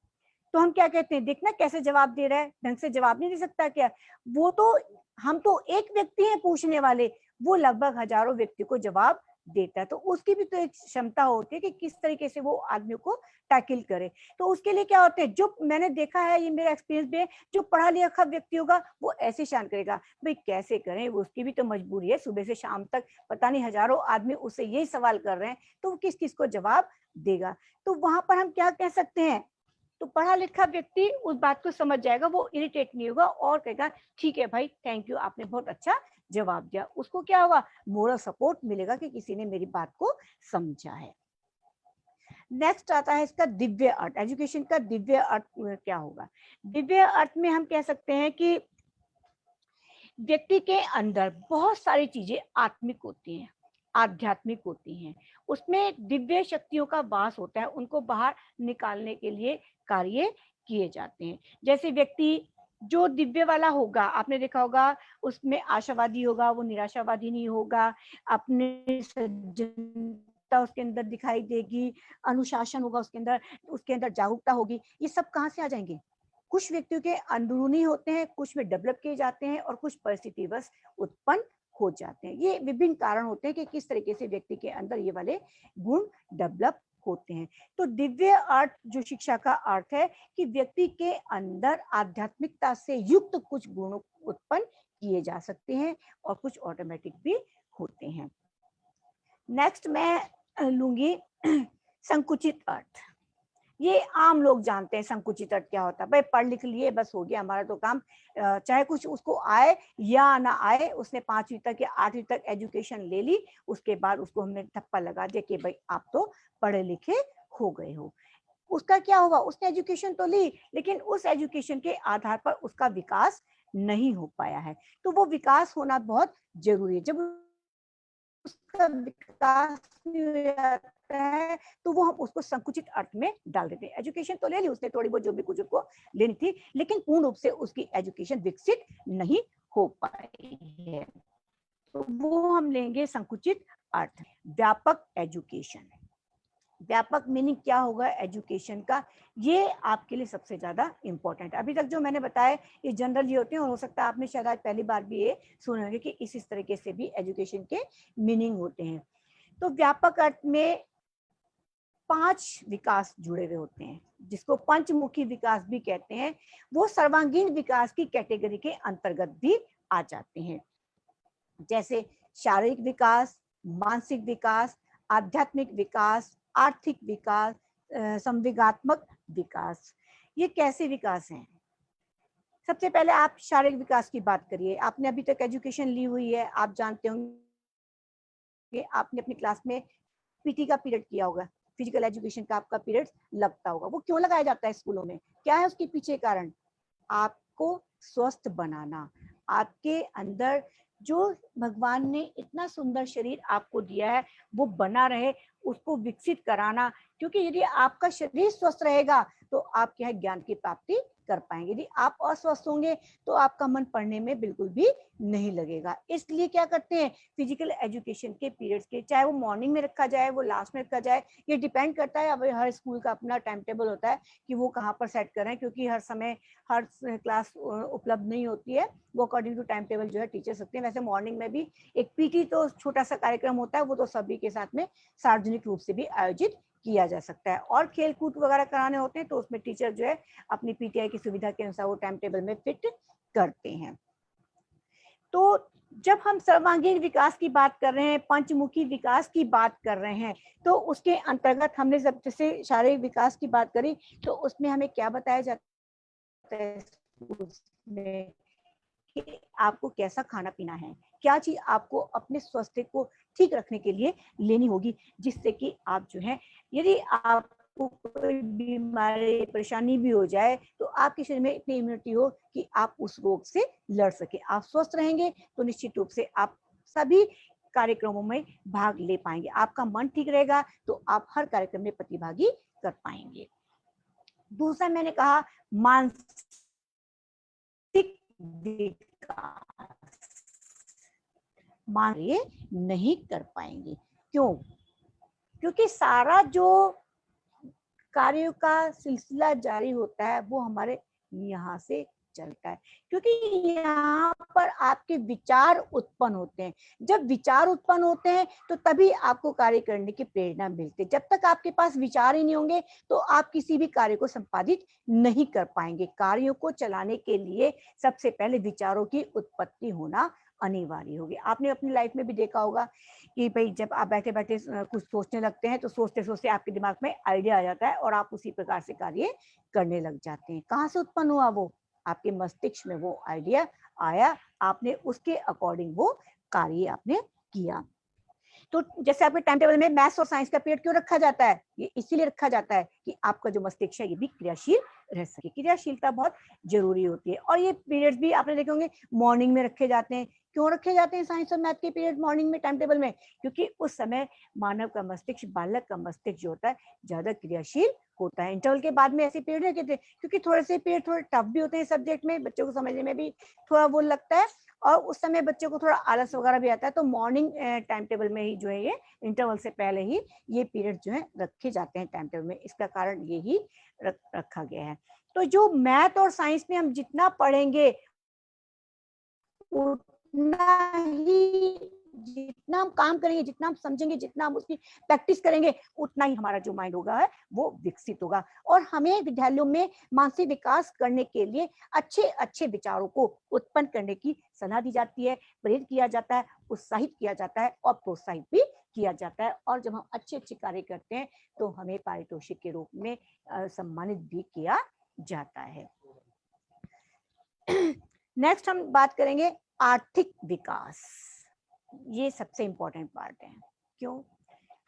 तो हम क्या कहते हैं, देखना कैसे जवाब दे रहा है, ढंग से जवाब नहीं दे सकता क्या? वो तो, हम तो एक व्यक्ति हैं पूछने वाले, वो लगभग हजारों व्यक्ति को जवाब देता है। तो उसकी भी तो एक क्षमता होती है कि किस तरीके से वो आदमी को टैकल करे। तो उसके लिए क्या होते हैं, जो मैंने देखा है, ये मेरा एक्सपीरियंस भी है, जो पढ़ा लिखा व्यक्ति होगा वो ऐसे शांत करेगा। भाई कैसे करें, वो उसकी भी तो मजबूरी है, सुबह से शाम तक पता नहीं हजारों आदमी उससे यही सवाल कर रहे हैं, तो वो किस किस को जवाब देगा। तो वहां पर हम क्या कह सकते हैं, तो पढ़ा लिखा व्यक्ति उस बात को समझ जाएगा, वो इरिटेट नहीं होगा और कहेगा ठीक है भाई, थैंक यू, आपने बहुत अच्छा जवाब दिया। उसको क्या होगा, मोरल सपोर्ट मिलेगा कि किसी ने मेरी बात को समझा है। नेक्स्ट आता है इसका दिव्य अर्थ। एजुकेशन का दिव्य अर्थ क्या होगा। दिव्य अर्थ में हम कह सकते हैं कि व्यक्ति के अंदर बहुत सारी चीजें आत्मिक होती हैं, आध्यात्मिक होती हैं, उसमें दिव्य शक्तियों का वास होता है, उनको बाहर निकालने के लिए कार्य किए जाते हैं। जैसे व्यक्ति जो दिव्य वाला होगा, आपने देखा होगा, उसमें आशावादी होगा, वो निराशावादी नहीं होगा, अपने सज्जनता उसके अंदर दिखाई देगी, अनुशासन होगा उसके अंदर जागरूकता होगी। ये सब कहाँ से आ जाएंगे, कुछ व्यक्तियों के अंदरूनी होते हैं, कुछ में डेवलप किए जाते हैं और कुछ परिस्थितिवश उत्पन्न हो जाते हैं। ये विभिन्न कारण होते हैं कि किस तरीके से व्यक्ति के अंदर ये वाले गुण डेवलप होते हैं। तो दिव्य अर्थ जो शिक्षा का अर्थ है कि व्यक्ति के अंदर आध्यात्मिकता से युक्त कुछ गुण उत्पन्न किए जा सकते हैं और कुछ ऑटोमेटिक भी होते हैं। नेक्स्ट मैं लूंगी संकुचित अर्थ। ये आम लोग जानते हैं संकुचित अर्थ क्या होता है। भाई पढ़ लिख लिए बस हो गया हमारा तो काम, चाहे कुछ उसको आए या ना आए, उसने 5वीं तक या 8वीं तक एजुकेशन ले ली, उसके बाद उसको हमने ठप्पा लगा दिया कि भाई आप तो पढ़े लिखे हो गए हो। उसका क्या हुआ, उसने एजुकेशन तो ली लेकिन उस एजुकेशन के आधार पर उसका विकास नहीं हो पाया है। तो वो विकास होना बहुत जरूरी है। जब उसका विकास नहीं हो जाता है तो वो हम उसको संकुचित अर्थ में डाल देते हैं। एजुकेशन तो ले ली उसने, थोड़ी बहुत जो भी कुछ उसको लेनी थी, लेकिन पूर्ण रूप से उसकी एजुकेशन विकसित नहीं हो पाई है, तो वो हम लेंगे संकुचित अर्थ। व्यापक एजुकेशन, व्यापक मीनिंग क्या होगा एजुकेशन का, ये आपके लिए सबसे ज्यादा इंपॉर्टेंट है। अभी तक जो मैंने बताया ये जनरल ये होते हैं, और हो सकता है आपने शायद आज पहली बार भी ये सुने होंगे कि इस तरीके से भी एजुकेशन के मीनिंग होते हैं। तो व्यापक अर्थ में 5 विकास जुड़े हुए होते हैं, जिसको पंचमुखी विकास भी कहते हैं। वो सर्वांगीण विकास की कैटेगरी के अंतर्गत भी आ जाते हैं, जैसे शारीरिक विकास, मानसिक विकास, आध्यात्मिक विकास, आर्थिक विकास, संवेगात्मक विकास। ये कैसे विकास हैं? सबसे पहले आप शारीरिक विकास की बात करिए। आपने अभी तक एजुकेशन ली हुई है, आप जानते होंगे, आपने अपनी क्लास में पीटी का पीरियड किया होगा, फिजिकल एजुकेशन का आपका पीरियड लगता होगा। वो क्यों लगाया जाता है स्कूलों में, क्या है उसके पीछे कारण? आपको स्वस्थ बनाना, आपके अंदर जो भगवान ने इतना सुंदर शरीर आपको दिया है वो बना रहे, उसको विकसित कराना। क्योंकि यदि आपका शरीर स्वस्थ रहेगा तो आप क्या है ज्ञान की प्राप्ति कर पाएंगे। यदि आप अस्वस्थ होंगे तो आपका मन पढ़ने में बिल्कुल भी नहीं लगेगा। इसलिए क्या करते हैं, फिजिकल एजुकेशन के पीरियड्स के, चाहे वो मॉर्निंग में रखा जाए, वो लास्ट में रखा जाए, ये डिपेंड करता है। अब हर स्कूल का अपना टाइम टेबल होता है कि वो कहाँ पर सेट करें, क्योंकि हर समय हर क्लास उपलब्ध नहीं होती है, वो अकॉर्डिंग टू टाइम टेबल जो है टीचर सकते हैं। वैसे मॉर्निंग में भी एक पीटी तो छोटा सा कार्यक्रम होता है, वो तो सभी के साथ में सार्वजनिक रूप से भी आयोजित किया जा सकता है। और खेल कूद वगैरह कराने होते हैं तो उसमें टीचर जो है अपनी पीटीआई की सुविधा के अनुसार वो टाइम टेबल में फिट करते हैं। तो जब हम सर्वांगीण विकास की बात कर रहे हैं, पंचमुखी विकास की बात कर रहे हैं, तो उसके अंतर्गत हमने जब जैसे शारीरिक विकास की बात करी तो उसमें हमें क्या बताया जाता है उसमें कि आपको कैसा खाना पीना है, क्या चीज आपको अपने स्वास्थ्य को ठीक रखने के लिए लेनी होगी, जिससे कि आप जो है, यदि आपको कोई बीमारी परेशानी भी हो जाए तो आपके शरीर में इतनी इम्यूनिटी हो कि आप उस रोग से लड़ सके। आप स्वस्थ रहेंगे तो निश्चित रूप से आप सभी कार्यक्रमों में भाग ले पाएंगे। आपका मन ठीक रहेगा तो आप हर कार्यक्रम में प्रतिभागी कर पाएंगे। दूसरा मैंने कहा मानसिक विकास, माने नहीं कर पाएंगे। क्यों? क्योंकि सारा जो कार्यों का सिलसिला जारी होता है वो हमारे यहाँ से चलता है, क्योंकि यहाँ पर आपके विचार उत्पन्न होते हैं। जब विचार उत्पन्न होते हैं तो तभी आपको कार्य करने की प्रेरणा मिलती है। जब तक आपके पास विचार ही नहीं होंगे तो आप किसी भी कार्य को संपादित नहीं कर पाएंगे। कार्यों को चलाने के लिए सबसे पहले विचारों की उत्पत्ति होना अनिवार्य होगी। आपने अपनी लाइफ में भी देखा होगा कि भाई जब आप बैठे बैठे कुछ सोचने लगते हैं तो सोचते सोचते आपके दिमाग में आइडिया आ जाता है और आप उसी प्रकार से कार्य करने लग जाते हैं। कहाँ से उत्पन्न हुआ? वो आपके मस्तिष्क में वो आइडिया आया, आपने उसके अकॉर्डिंग वो कार्य आपने किया। तो जैसे आपके टाइम टेबल में मैथ्स और साइंस का पीरियड क्यों रखा जाता है? ये इसीलिए रखा जाता है कि आपका जो मस्तिष्क है ये भी क्रियाशील रह सके। क्रियाशीलता बहुत जरूरी होती है। और ये पीरियड्स भी आपने देखे होंगे मॉर्निंग में रखे जाते हैं। क्यों रखे जाते हैं साइंस और मैथ के पीरियड मॉर्निंग में टाइम टेबल में? क्योंकि उस समय मानव का मस्तिष्क, बालक का मस्तिष्क जो होता है ज्यादा क्रियाशील होता है। इंटरवल के बाद में ऐसे पीरियड रखे थे क्योंकि थोड़े से पीरियड थोड़े टफ भी होते हैं सब्जेक्ट में, बच्चों को समझने में भी थोड़ा वो लगता है और उस समय बच्चों को थोड़ा आलस वगैरह भी आता है। तो मॉर्निंग टाइम टेबल में ही जो है ये इंटरवल से पहले ही ये पीरियड जो है रखे जाते हैं टाइम टेबल में। इसका कारण ये ही रखा गया है। तो जो मैथ और साइंस में हम जितना पढ़ेंगे उतना ही, जितना हम काम करेंगे, जितना हम समझेंगे, जितना हम उसकी प्रैक्टिस करेंगे, उतना ही हमारा जो माइंड होगा है वो विकसित होगा। और हमें विद्यालयों में मानसिक विकास करने के लिए अच्छे अच्छे विचारों को उत्पन्न करने की सलाह दी जाती है, प्रेरित किया जाता है, उत्साहित किया जाता है और प्रोत्साहित भी किया जाता है। और जब हम अच्छे अच्छे कार्य करते हैं तो हमें पारितोषिक के रूप में सम्मानित भी किया जाता है। नेक्स्ट हम बात करेंगे आर्थिक विकास। ये सबसे इंपॉर्टेंट पार्ट है। क्यों?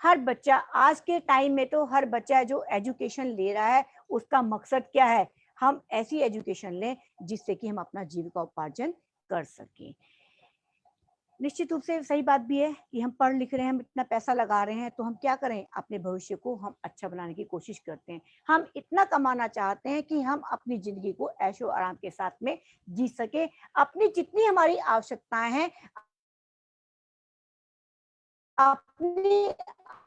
हर बच्चा आज के टाइम में, तो हर बच्चा जो एजुकेशन ले रहा है उसका मकसद क्या है? हम ऐसी एजुकेशन लें जिससे कि हम अपना जीविका उपार्जन कर सकें। निश्चित रूप से सही बात भी है कि हम पढ़ लिख रहे हैं, हम इतना पैसा लगा रहे हैं, तो हम क्या करें? अपने भविष्य को हम अच्छा बनाने की कोशिश करते हैं। हम इतना कमाना चाहते हैं कि हम अपनी जिंदगी को ऐशो आराम के साथ में जी सके। अपनी जितनी हमारी आवश्यकताएं हैं, अपनी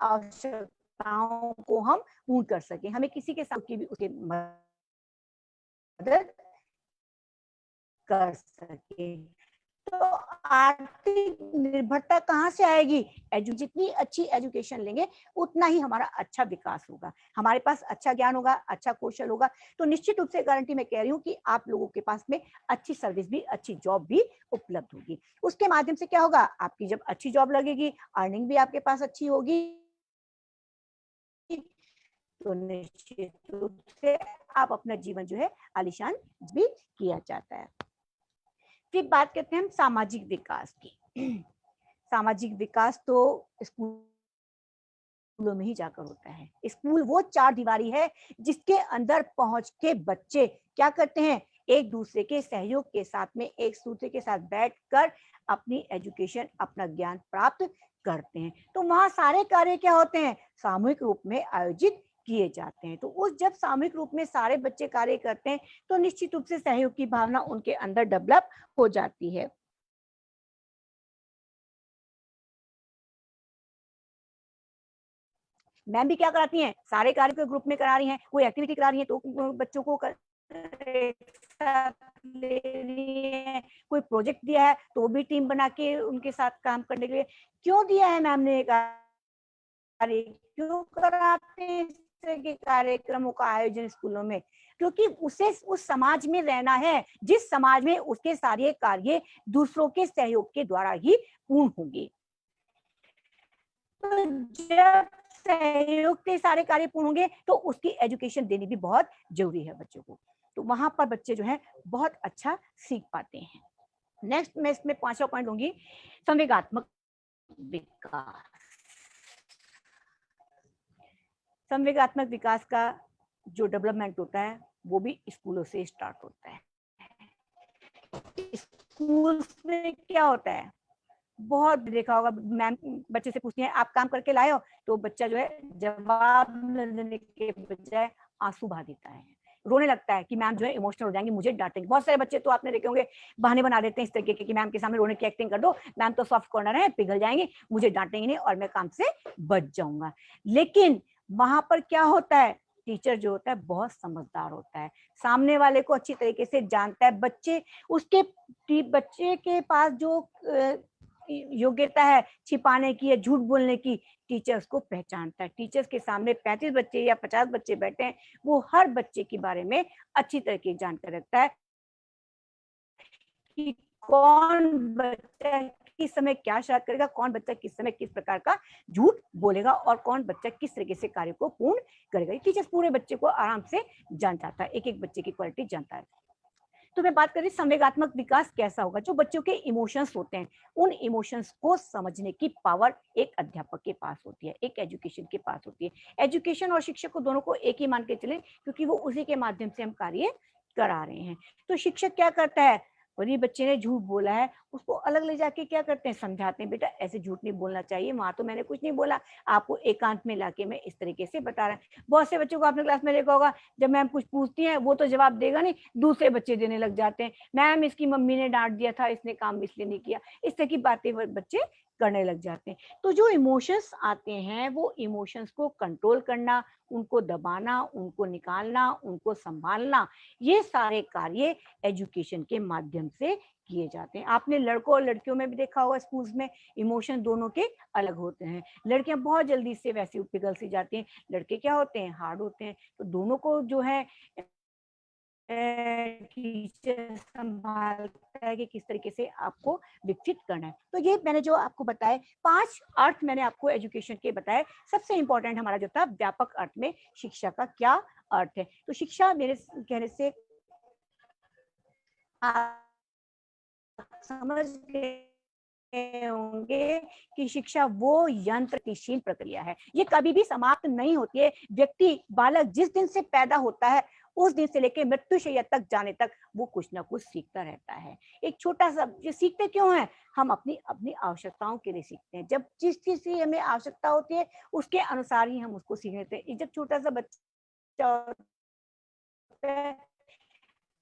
आवश्यकताओं को हम पूर्ण कर सके। हमें किसी के साथ की भी उसकी मदद कर सके। तो आर्थिक निर्भरता कहाँ से आएगी? जितनी अच्छी एजुकेशन लेंगे उतना ही हमारा अच्छा विकास होगा, हमारे पास अच्छा ज्ञान होगा, अच्छा कौशल होगा। तो निश्चित रूप से गारंटी मैं कह रही हूँ कि आप लोगों के पास में अच्छी सर्विस भी, अच्छी जॉब भी उपलब्ध होगी। उसके माध्यम से क्या होगा? आपकी जब अच्छी जॉब लगेगी, अर्निंग भी आपके पास अच्छी होगी, तो निश्चित रूप से आप अपना जीवन जो है आलीशान भी किया जाता है। फिर बात करते हैं हम सामाजिक विकास की। सामाजिक विकास तो स्कूलों में ही जाकर होता है। स्कूल वो चार दीवारी है जिसके अंदर पहुंच के बच्चे क्या करते हैं? एक दूसरे के सहयोग के साथ में, एक सूत्र के साथ बैठकर अपनी एजुकेशन, अपना ज्ञान प्राप्त करते हैं। तो वहां सारे कार्य क्या होते हैं? सामूहिक रूप में आयोजित किए जाते हैं। तो उस जब सामूहिक रूप में सारे बच्चे कार्य करते हैं तो निश्चित रूप से सहयोग की भावना उनके अंदर डेवलप हो जाती है। मैम भी क्या कराती हैं? सारे कार्य को ग्रुप में करा रही हैं। कोई एक्टिविटी करा रही हैं तो बच्चों को एक साथ ले रही है। कोई प्रोजेक्ट दिया है तो भी टीम बना के उनके साथ काम करने के लिए। क्यों दिया है मैम ने कार्य? क्यों कराते हैं इस तरह के कार्यक्रमों का आयोजन स्कूलों में? क्योंकि उसे उस समाज में रहना है जिस समाज में उसके सारे कार्य दूसरों के सहयोग के द्वारा ही पूर्ण होंगे। तो जब सहयोग के सारे कार्य पूर्ण होंगे तो उसकी एजुकेशन देनी भी बहुत जरूरी है बच्चों को। तो वहां पर बच्चे जो है बहुत अच्छा सीख पाते हैं। नेक्स्ट मैं इसमें 5वां पॉइंट लूंगी, संवेगात्मक विकास। संवेगात्मक विकास का जो डेवलपमेंट होता है वो भी स्कूलों से स्टार्ट होता है। स्कूल में क्या होता है? बहुत देखा होगा, मैम बच्चे से पूछती हैं आप काम करके लाए हो, तो बच्चा जो है जवाब देने के बजाय आंसू बहा देता है, रोने लगता है कि मैम जो है इमोशनल हो जाएंगी, मुझे डांटेंगे। बहुत सारे बच्चे तो आपने देखे होंगे बहाने बना देते हैं इस तरीके के कि मैम के सामने रोने की एक्टिंग कर दो, मैम तो सॉफ्ट कॉर्नर है, पिघल जाएंगे, मुझे डांटेंगे नहीं और मैं काम से बच जाऊंगा। लेकिन वहां पर क्या होता है टीचर जो होता है बहुत समझदार होता है, सामने वाले को अच्छी तरीके से जानता है। बच्चे के पास जो योग्यता है छिपाने की या झूठ बोलने की, टीचर्स को पहचानता है। टीचर्स के सामने 35 बच्चे या 50 बच्चे बैठे हैं, वो हर बच्चे के बारे में अच्छी तरीके से जानकर रखता है कि कौन बच्चा किस समय क्या शरारत करेगा, कौन बच्चा किस समय किस प्रकार का झूठ बोलेगा और कौन बच्चा किस तरीके से कार्य को पूर्ण करेगा। टीचर्स पूरे बच्चे को आराम से जान जाता है, एक एक बच्चे की क्वालिटी जानता है। तो मैं बात कर रही संवेगात्मक विकास कैसा होगा। जो बच्चों के इमोशंस होते हैं, उन इमोशंस को समझने की पावर एक अध्यापक के पास होती है, एक एजुकेशन के पास होती है। एजुकेशन और शिक्षक को दोनों को एक ही मान के चले, क्योंकि वो उसी के माध्यम से हम कार्य करा रहे हैं। तो शिक्षक क्या करता है, यदि बच्चे ने झूठ बोला है, उसको अलग ले जाके क्या करते हैं, समझाते हैं, बेटा ऐसे झूठ नहीं बोलना चाहिए, वहां तो मैंने कुछ नहीं बोला, आपको एकांत में लाके मैं इस तरीके से बता रहा है। बहुत से बच्चों को आपने क्लास में देखा होगा, जब मैम कुछ पूछती हैं वो तो जवाब देगा नहीं, दूसरे बच्चे देने लग जाते हैं, मैम इसकी मम्मी ने डांट दिया था, इसने काम इसलिए नहीं किया, इस तरह की बातें बच्चे करने लग जाते हैं। तो जो इमोशंस आते हैं, वो इमोशंस को कंट्रोल करना, उनको दबाना, उनको निकालना, उनको संभालना, ये सारे कार्य एजुकेशन के माध्यम से किए जाते हैं। आपने लड़कों और लड़कियों में भी देखा होगा, स्कूल्स में इमोशन दोनों के अलग होते हैं। लड़कियां बहुत जल्दी से वैसे पिघल सी जाती हैं, लड़के क्या होते हैं, हार्ड होते हैं। तो दोनों को जो है टीचर संभालता है कि किस तरीके से आपको विकसित करना है। तो ये मैंने जो आपको बताए 5 अर्थ मैंने आपको एजुकेशन के बताए। सबसे इंपॉर्टेंट हमारा जो था व्यापक अर्थ में शिक्षा का क्या अर्थ है। तो शिक्षा मेरे कहने से आप समझ गए होंगे कि शिक्षा वो यंत्रशील प्रक्रिया है, ये कभी भी समाप्त नहीं होती है। व्यक्ति बालक जिस दिन से पैदा होता है, उस दिन से लेकर मृत्युशैया तक जाने तक वो कुछ ना कुछ सीखता रहता है। एक छोटा सा, ये सीखते क्यों है, हम अपनी अपनी आवश्यकताओं के लिए सीखते हैं। जब जिस चीज की हमें आवश्यकता होती है, उसके अनुसार ही हम उसको सीख लेते हैं। जब छोटा सा बच्चा होता है,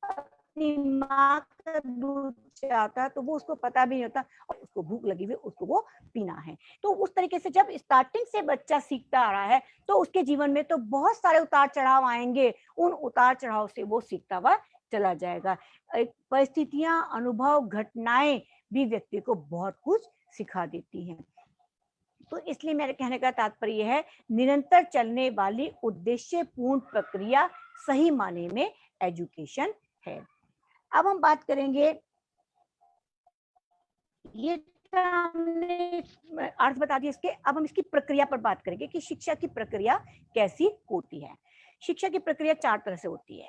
अपनी माँ का दूध चाहता है, तो वो उसको पता भी नहीं होता और उसको भूख लगी हुई, उसको वो पीना है। तो उस तरीके से जब स्टार्टिंग से बच्चा सीखता आ रहा है, तो उसके जीवन में तो बहुत सारे उतार चढ़ाव आएंगे, उन उतार चढ़ाव से वो सीखता हुआ चला जाएगा। परिस्थितियां, अनुभव, घटनाएं भी व्यक्ति को बहुत कुछ सिखा देती हैं। तो इसलिए मेरे कहने का तात्पर्य है, निरंतर चलने वाली उद्देश्यपूर्ण प्रक्रिया सही माने में एजुकेशन है। अब हम बात करेंगे, ये हमने अर्थ बता दिया इसके, अब हम इसकी प्रक्रिया पर बात करेंगे कि शिक्षा की प्रक्रिया कैसी होती है। शिक्षा की प्रक्रिया 4 तरह से होती है।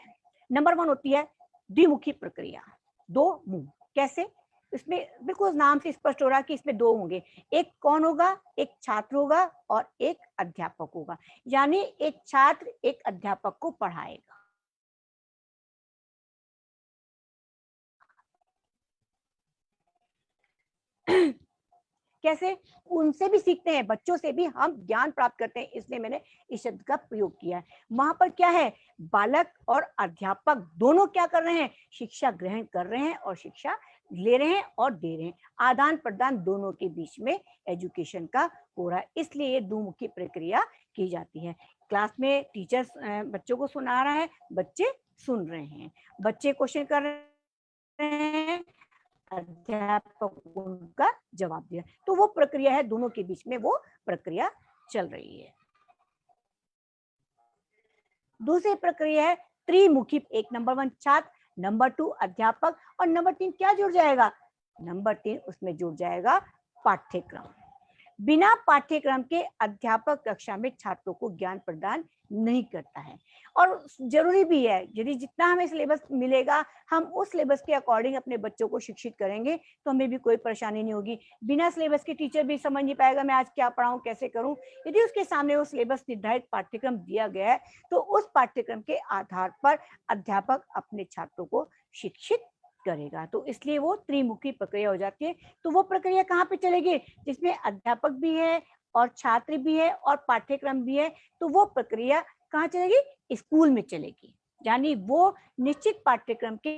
नंबर 1 होती है द्विमुखी प्रक्रिया, 2 मुंह। कैसे, इसमें बिल्कुल नाम से स्पष्ट हो रहा है कि इसमें 2 होंगे। एक कौन होगा, एक छात्र होगा और एक अध्यापक होगा। यानी एक छात्र एक अध्यापक को पढ़ाएगा। कैसे, उनसे भी सीखते हैं, बच्चों से भी हम ज्ञान प्राप्त करते हैं, इसलिए मैंने इस शब्द का प्रयोग किया है। वहां पर क्या है, बालक और अध्यापक दोनों क्या कर रहे हैं, शिक्षा ग्रहण कर रहे हैं और शिक्षा ले रहे हैं और दे रहे हैं। आदान प्रदान दोनों के बीच में एजुकेशन का हो रहा है, इसलिए ये द्विमुखी प्रक्रिया की जाती है। क्लास में टीचर बच्चों को सुना रहा है, बच्चे सुन रहे हैं, बच्चे क्वेश्चन कर रहे हैं, अध्यापक उनका जवाब दिया। तो वो प्रक्रिया है, दोनों के बीच में वो प्रक्रिया चल रही है। दूसरी प्रक्रिया है त्रिमुखी। एक नंबर 1 छात्र, नंबर 2 अध्यापक और नंबर 3 क्या जुड़ जाएगा, नंबर 3 उसमें जुड़ जाएगा पाठ्यक्रम। बिना पाठ्यक्रम के अध्यापक कक्षा में छात्रों को ज्ञान प्रदान नहीं करता है। और जरूरी भी है, यदि जितना हमें सिलेबस मिलेगा, हम उस सिलेबस के अकॉर्डिंग अपने बच्चों को शिक्षित करेंगे तो हमें भी कोई परेशानी नहीं होगी। बिना सिलेबस के टीचर भी समझ नहीं पाएगा मैं आज क्या पढ़ाऊं, कैसे करूं। यदि उसके सामने वो सिलेबस निर्धारित पाठ्यक्रम दिया गया है, तो उस पाठ्यक्रम के आधार पर अध्यापक अपने छात्रों को शिक्षित करेगा। तो इसलिए वो त्रिमुखी प्रक्रिया हो जाती है। तो वो प्रक्रिया कहाँ पे चलेगी, जिसमें अध्यापक भी है और छात्र भी है और पाठ्यक्रम भी है। तो वो प्रक्रिया कहाँ चलेगी, स्कूल में चलेगी। यानी वो निश्चित पाठ्यक्रम के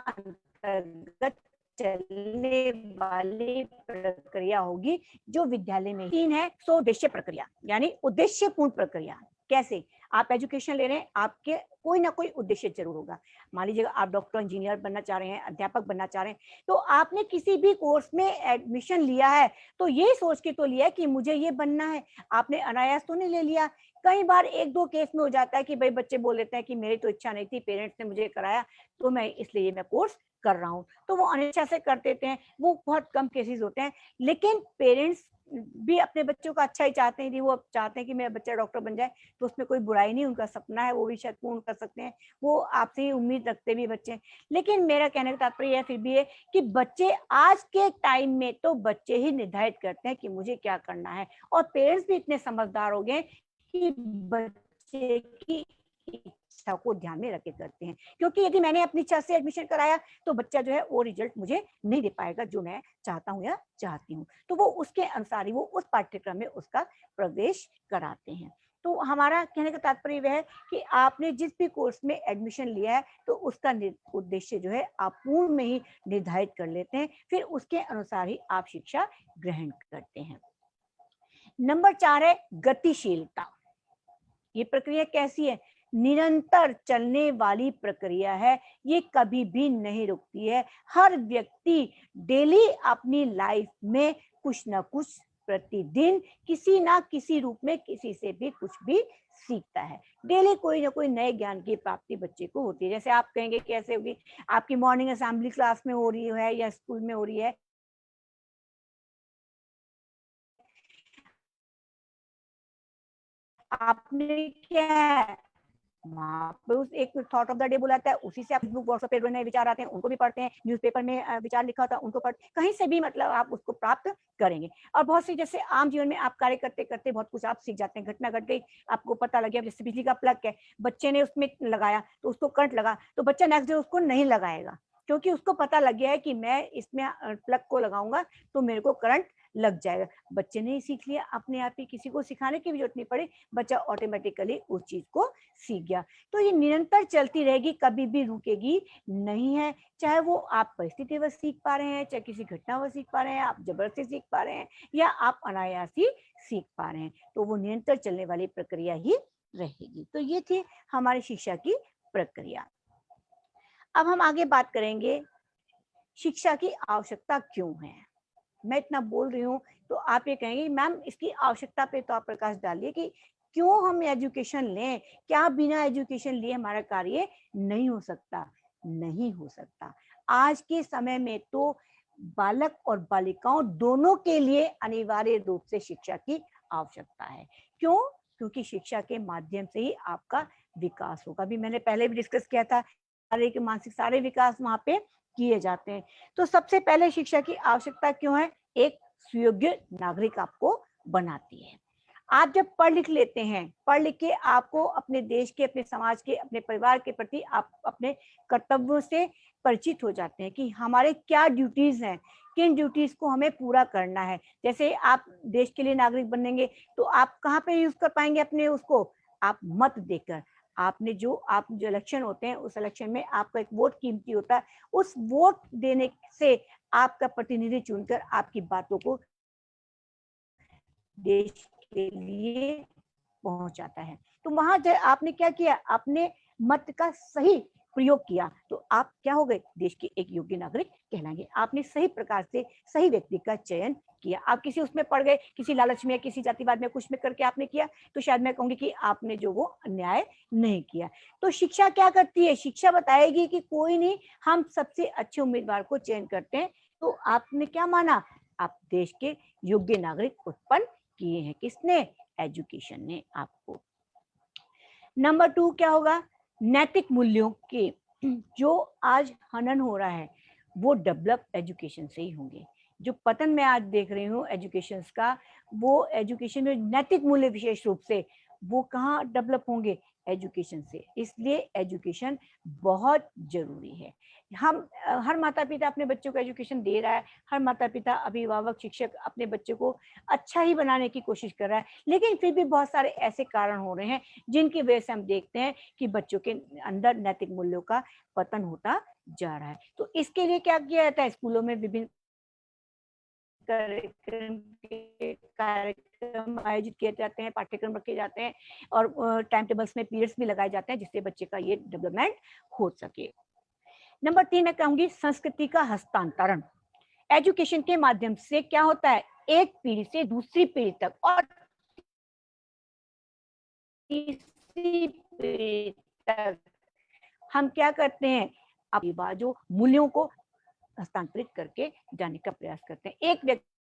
अंतर्गत चलने वाली प्रक्रिया होगी जो विद्यालय में 3 है। सो उद्देश्य प्रक्रिया यानी उद्देश्यपूर्ण प्रक्रिया। कैसे? आप एजुकेशन ले रहे हैं, आपके कोई ना कोई उद्देश्य जरूर होगा। मान लीजिए आप डॉक्टर, इंजीनियर बनना चाह रहे हैं, अध्यापक बनना चाह रहे हैं, तो आपने किसी भी कोर्स में एडमिशन लिया है तो ये सोच के तो लिया है कि मुझे ये बनना है। आपने अनायास तो नहीं ले लिया। कई बार 1-2 केस में हो जाता है कि भाई बच्चे बोल लेते हैं कि मेरी तो इच्छा नहीं थी, पेरेंट्स ने मुझे कराया तो मैं इसलिए मैं कोर्स कर रहा हूँ, तो वो अनिच्छा से कर देते हैं। वो बहुत कम केसेस होते हैं, लेकिन पेरेंट्स भी अपने बच्चों का अच्छा ही चाहते हैं। वो चाहते हैं कि मेरा बच्चा डॉक्टर बन जाए, तो उसमें कोई बुराई नहीं, उनका सपना है, वो भी शायद पूर्ण कर सकते हैं। वो आपसे ही उम्मीद रखते भी बच्चे। लेकिन मेरा कहने का तात्पर्य यह फिर भी है कि बच्चे आज के टाइम में तो बच्चे ही निर्धारित करते हैं कि मुझे क्या करना है, और पेरेंट्स भी इतने समझदार हो गए कि बच्चे की इच्छा को ध्यान में रखे करते हैं। क्योंकि यदि मैंने अपनी इच्छा से एडमिशन कराया तो बच्चा जो है वो रिजल्ट मुझे नहीं दे पाएगा जो मैं चाहता हूँ या चाहती हूँ, तो वो उसके अनुसार ही वो उस पाठ्यक्रम में उसका प्रवेश कराते हैं। तो हमारा कहने का तात्पर्य वह है कि आपने जिस भी कोर्स में एडमिशन लिया है तो उसका उद्देश्य जो है आप पूर्व में ही निर्धारित कर लेते हैं, फिर उसके अनुसार ही आप शिक्षा ग्रहण करते हैं। नंबर 4 है गतिशीलता। ये प्रक्रिया कैसी है? निरंतर चलने वाली प्रक्रिया है, ये कभी भी नहीं रुकती है। हर व्यक्ति डेली अपनी लाइफ में कुछ ना कुछ प्रतिदिन किसी ना किसी रूप में किसी से भी कुछ भी सीखता है। डेली कोई ना कोई नए ज्ञान की प्राप्ति बच्चे को होती है। जैसे आप कहेंगे कैसे होगी? आपकी मॉर्निंग असेंबली क्लास में हो रही है या स्कूल में हो रही है, आपने क्या है वहाँ पे उस एक थॉट ऑफ द डे बुलाता है, उसी से आप फेसबुक व्हाट्सएप पे नए विचार आते हैं उनको भी पढ़ते हैं, न्यूज़पेपर में विचार लिखा होता है उनको पढ़ते, कहीं से भी मतलब आप उसको प्राप्त करेंगे। और बहुत सी जैसे आम जीवन में आप कार्य करते करते बहुत कुछ आप सीख जाते हैं। घटना घट गई, आपको पता लग गया, जैसे बिजली का प्लग है, बच्चे ने उसमें लगाया तो उसको करंट लगा, तो बच्चा नेक्स्ट डे उसको नहीं लगाएगा, क्योंकि उसको पता लग गया है कि मैं इसमें प्लग को लगाऊंगा तो मेरे को करंट लग जाएगा। बच्चे ने ही सीख लिया अपने आप ही, किसी को सिखाने की भी जरूरत नहीं पड़ी, बच्चा ऑटोमेटिकली उस चीज को सीख गया। तो ये निरंतर चलती रहेगी, कभी भी रुकेगी नहीं है। चाहे वो आप परिस्थितिवश सीख पा रहे हैं, चाहे किसी घटनावश सीख पा रहे हैं, आप जबरदस्ती सीख पा रहे हैं या आप अनायास ही सीख पा रहे हैं, तो वो निरंतर चलने वाली प्रक्रिया ही रहेगी। तो ये थी हमारी शिक्षा की प्रक्रिया। अब हम आगे बात करेंगे शिक्षा की आवश्यकता क्यों है। मैं इतना बोल रही हूँ तो आप ये कहेंगे मैम इसकी आवश्यकता पे तो आप प्रकाश डालिए कि क्यों हम एजुकेशन लें, क्या बिना एजुकेशन लिए हमारा कार्य नहीं हो सकता? नहीं हो सकता। आज के समय में तो बालक और बालिकाओं दोनों के लिए अनिवार्य रूप से शिक्षा की आवश्यकता है। क्यों? क्योंकि शिक्षा के माध्यम से ही आपका विकास होगा। भी मैंने पहले भी डिस्कस किया था, शारीरिक मानसिक सारे विकास वहां पे किए जाते हैं। तो सबसे पहले शिक्षा की आवश्यकता क्यों है? एक सुयोग्य नागरिक आपको बनाती है। आप जब पढ़ लिख लेते हैं, पढ़ लिख के आपको अपने देश के, अपने समाज के, अपने परिवार के प्रति आप अपने कर्तव्यों से परिचित हो जाते हैं कि हमारे क्या ड्यूटीज हैं, किन ड्यूटीज को हमें पूरा करना है। जैसे आप देश के लिए नागरिक बनेंगे तो आप कहाँ पे यूज कर पाएंगे अपने उसको? आप मत देकर। आपने जो इलेक्शन होते हैं उस इलेक्शन में आपका एक वोट कीमती होता है, उस वोट देने से आपका प्रतिनिधि चुनकर आपकी बातों को देश के लिए पहुंचाता है। तो वहां आपने क्या किया? आपने मत का सही प्रयोग किया तो आप क्या हो गए? देश के एक योग्य नागरिक कहलाएंगे। आपने सही प्रकार से सही व्यक्ति का चयन किया। आप किसी उसमें पड़ गए, किसी लालच में, किसी जातिवाद में, कुछ में करके आपने किया तो शायद मैं कहूंगी कि आपने जो वो अन्याय नहीं किया। तो शिक्षा क्या करती है? शिक्षा बताएगी कि कोई नहीं, हम सबसे अच्छे उम्मीदवार को चयन करते हैं। तो आपने क्या माना? आप देश के योग्य नागरिक उत्पन्न किए हैं। किसने? एजुकेशन ने आपको। नंबर 2 क्या होगा? नैतिक मूल्यों के जो आज हनन हो रहा है वो डेवलप एजुकेशन से ही होंगे। जो पतन मैं आज देख रही हूँ एजुकेशन का, वो एजुकेशन में नैतिक मूल्य विशेष रूप से वो कहाँ डेवलप होंगे? एजुकेशन से। इसलिए एजुकेशन बहुत जरूरी है। हम हर माता पिता अपने बच्चों को एजुकेशन दे रहा है, हर माता पिता, अभिभावक, शिक्षक अपने बच्चों को अच्छा ही बनाने की कोशिश कर रहा है, लेकिन फिर भी बहुत सारे ऐसे कारण हो रहे हैं जिनकी वजह से हम देखते हैं कि बच्चों के अंदर नैतिक मूल्यों का पतन होता जा रहा है। तो इसके लिए क्या किया जाता है? स्कूलों में विभिन्न कार्यक्रम आयोजित किए जाते हैं, पाठ्यक्रम रखे जाते हैं और टाइम टेबल्स में पीरियड्स भी लगाए जाते हैं जिससे बच्चे का ये डेवलपमेंट हो सके। नंबर 3 मैं कहूंगी संस्कृति का हस्तांतरण। एजुकेशन के माध्यम से क्या होता है? एक पीढ़ी से दूसरी पीढ़ी तक और तीसरी पीढ़ी तक हम क्या करते हैं? अपनी बात जो मूल्यों को हस्तांतरित करके जाने का प्रयास करते हैं। एक व्यक्ति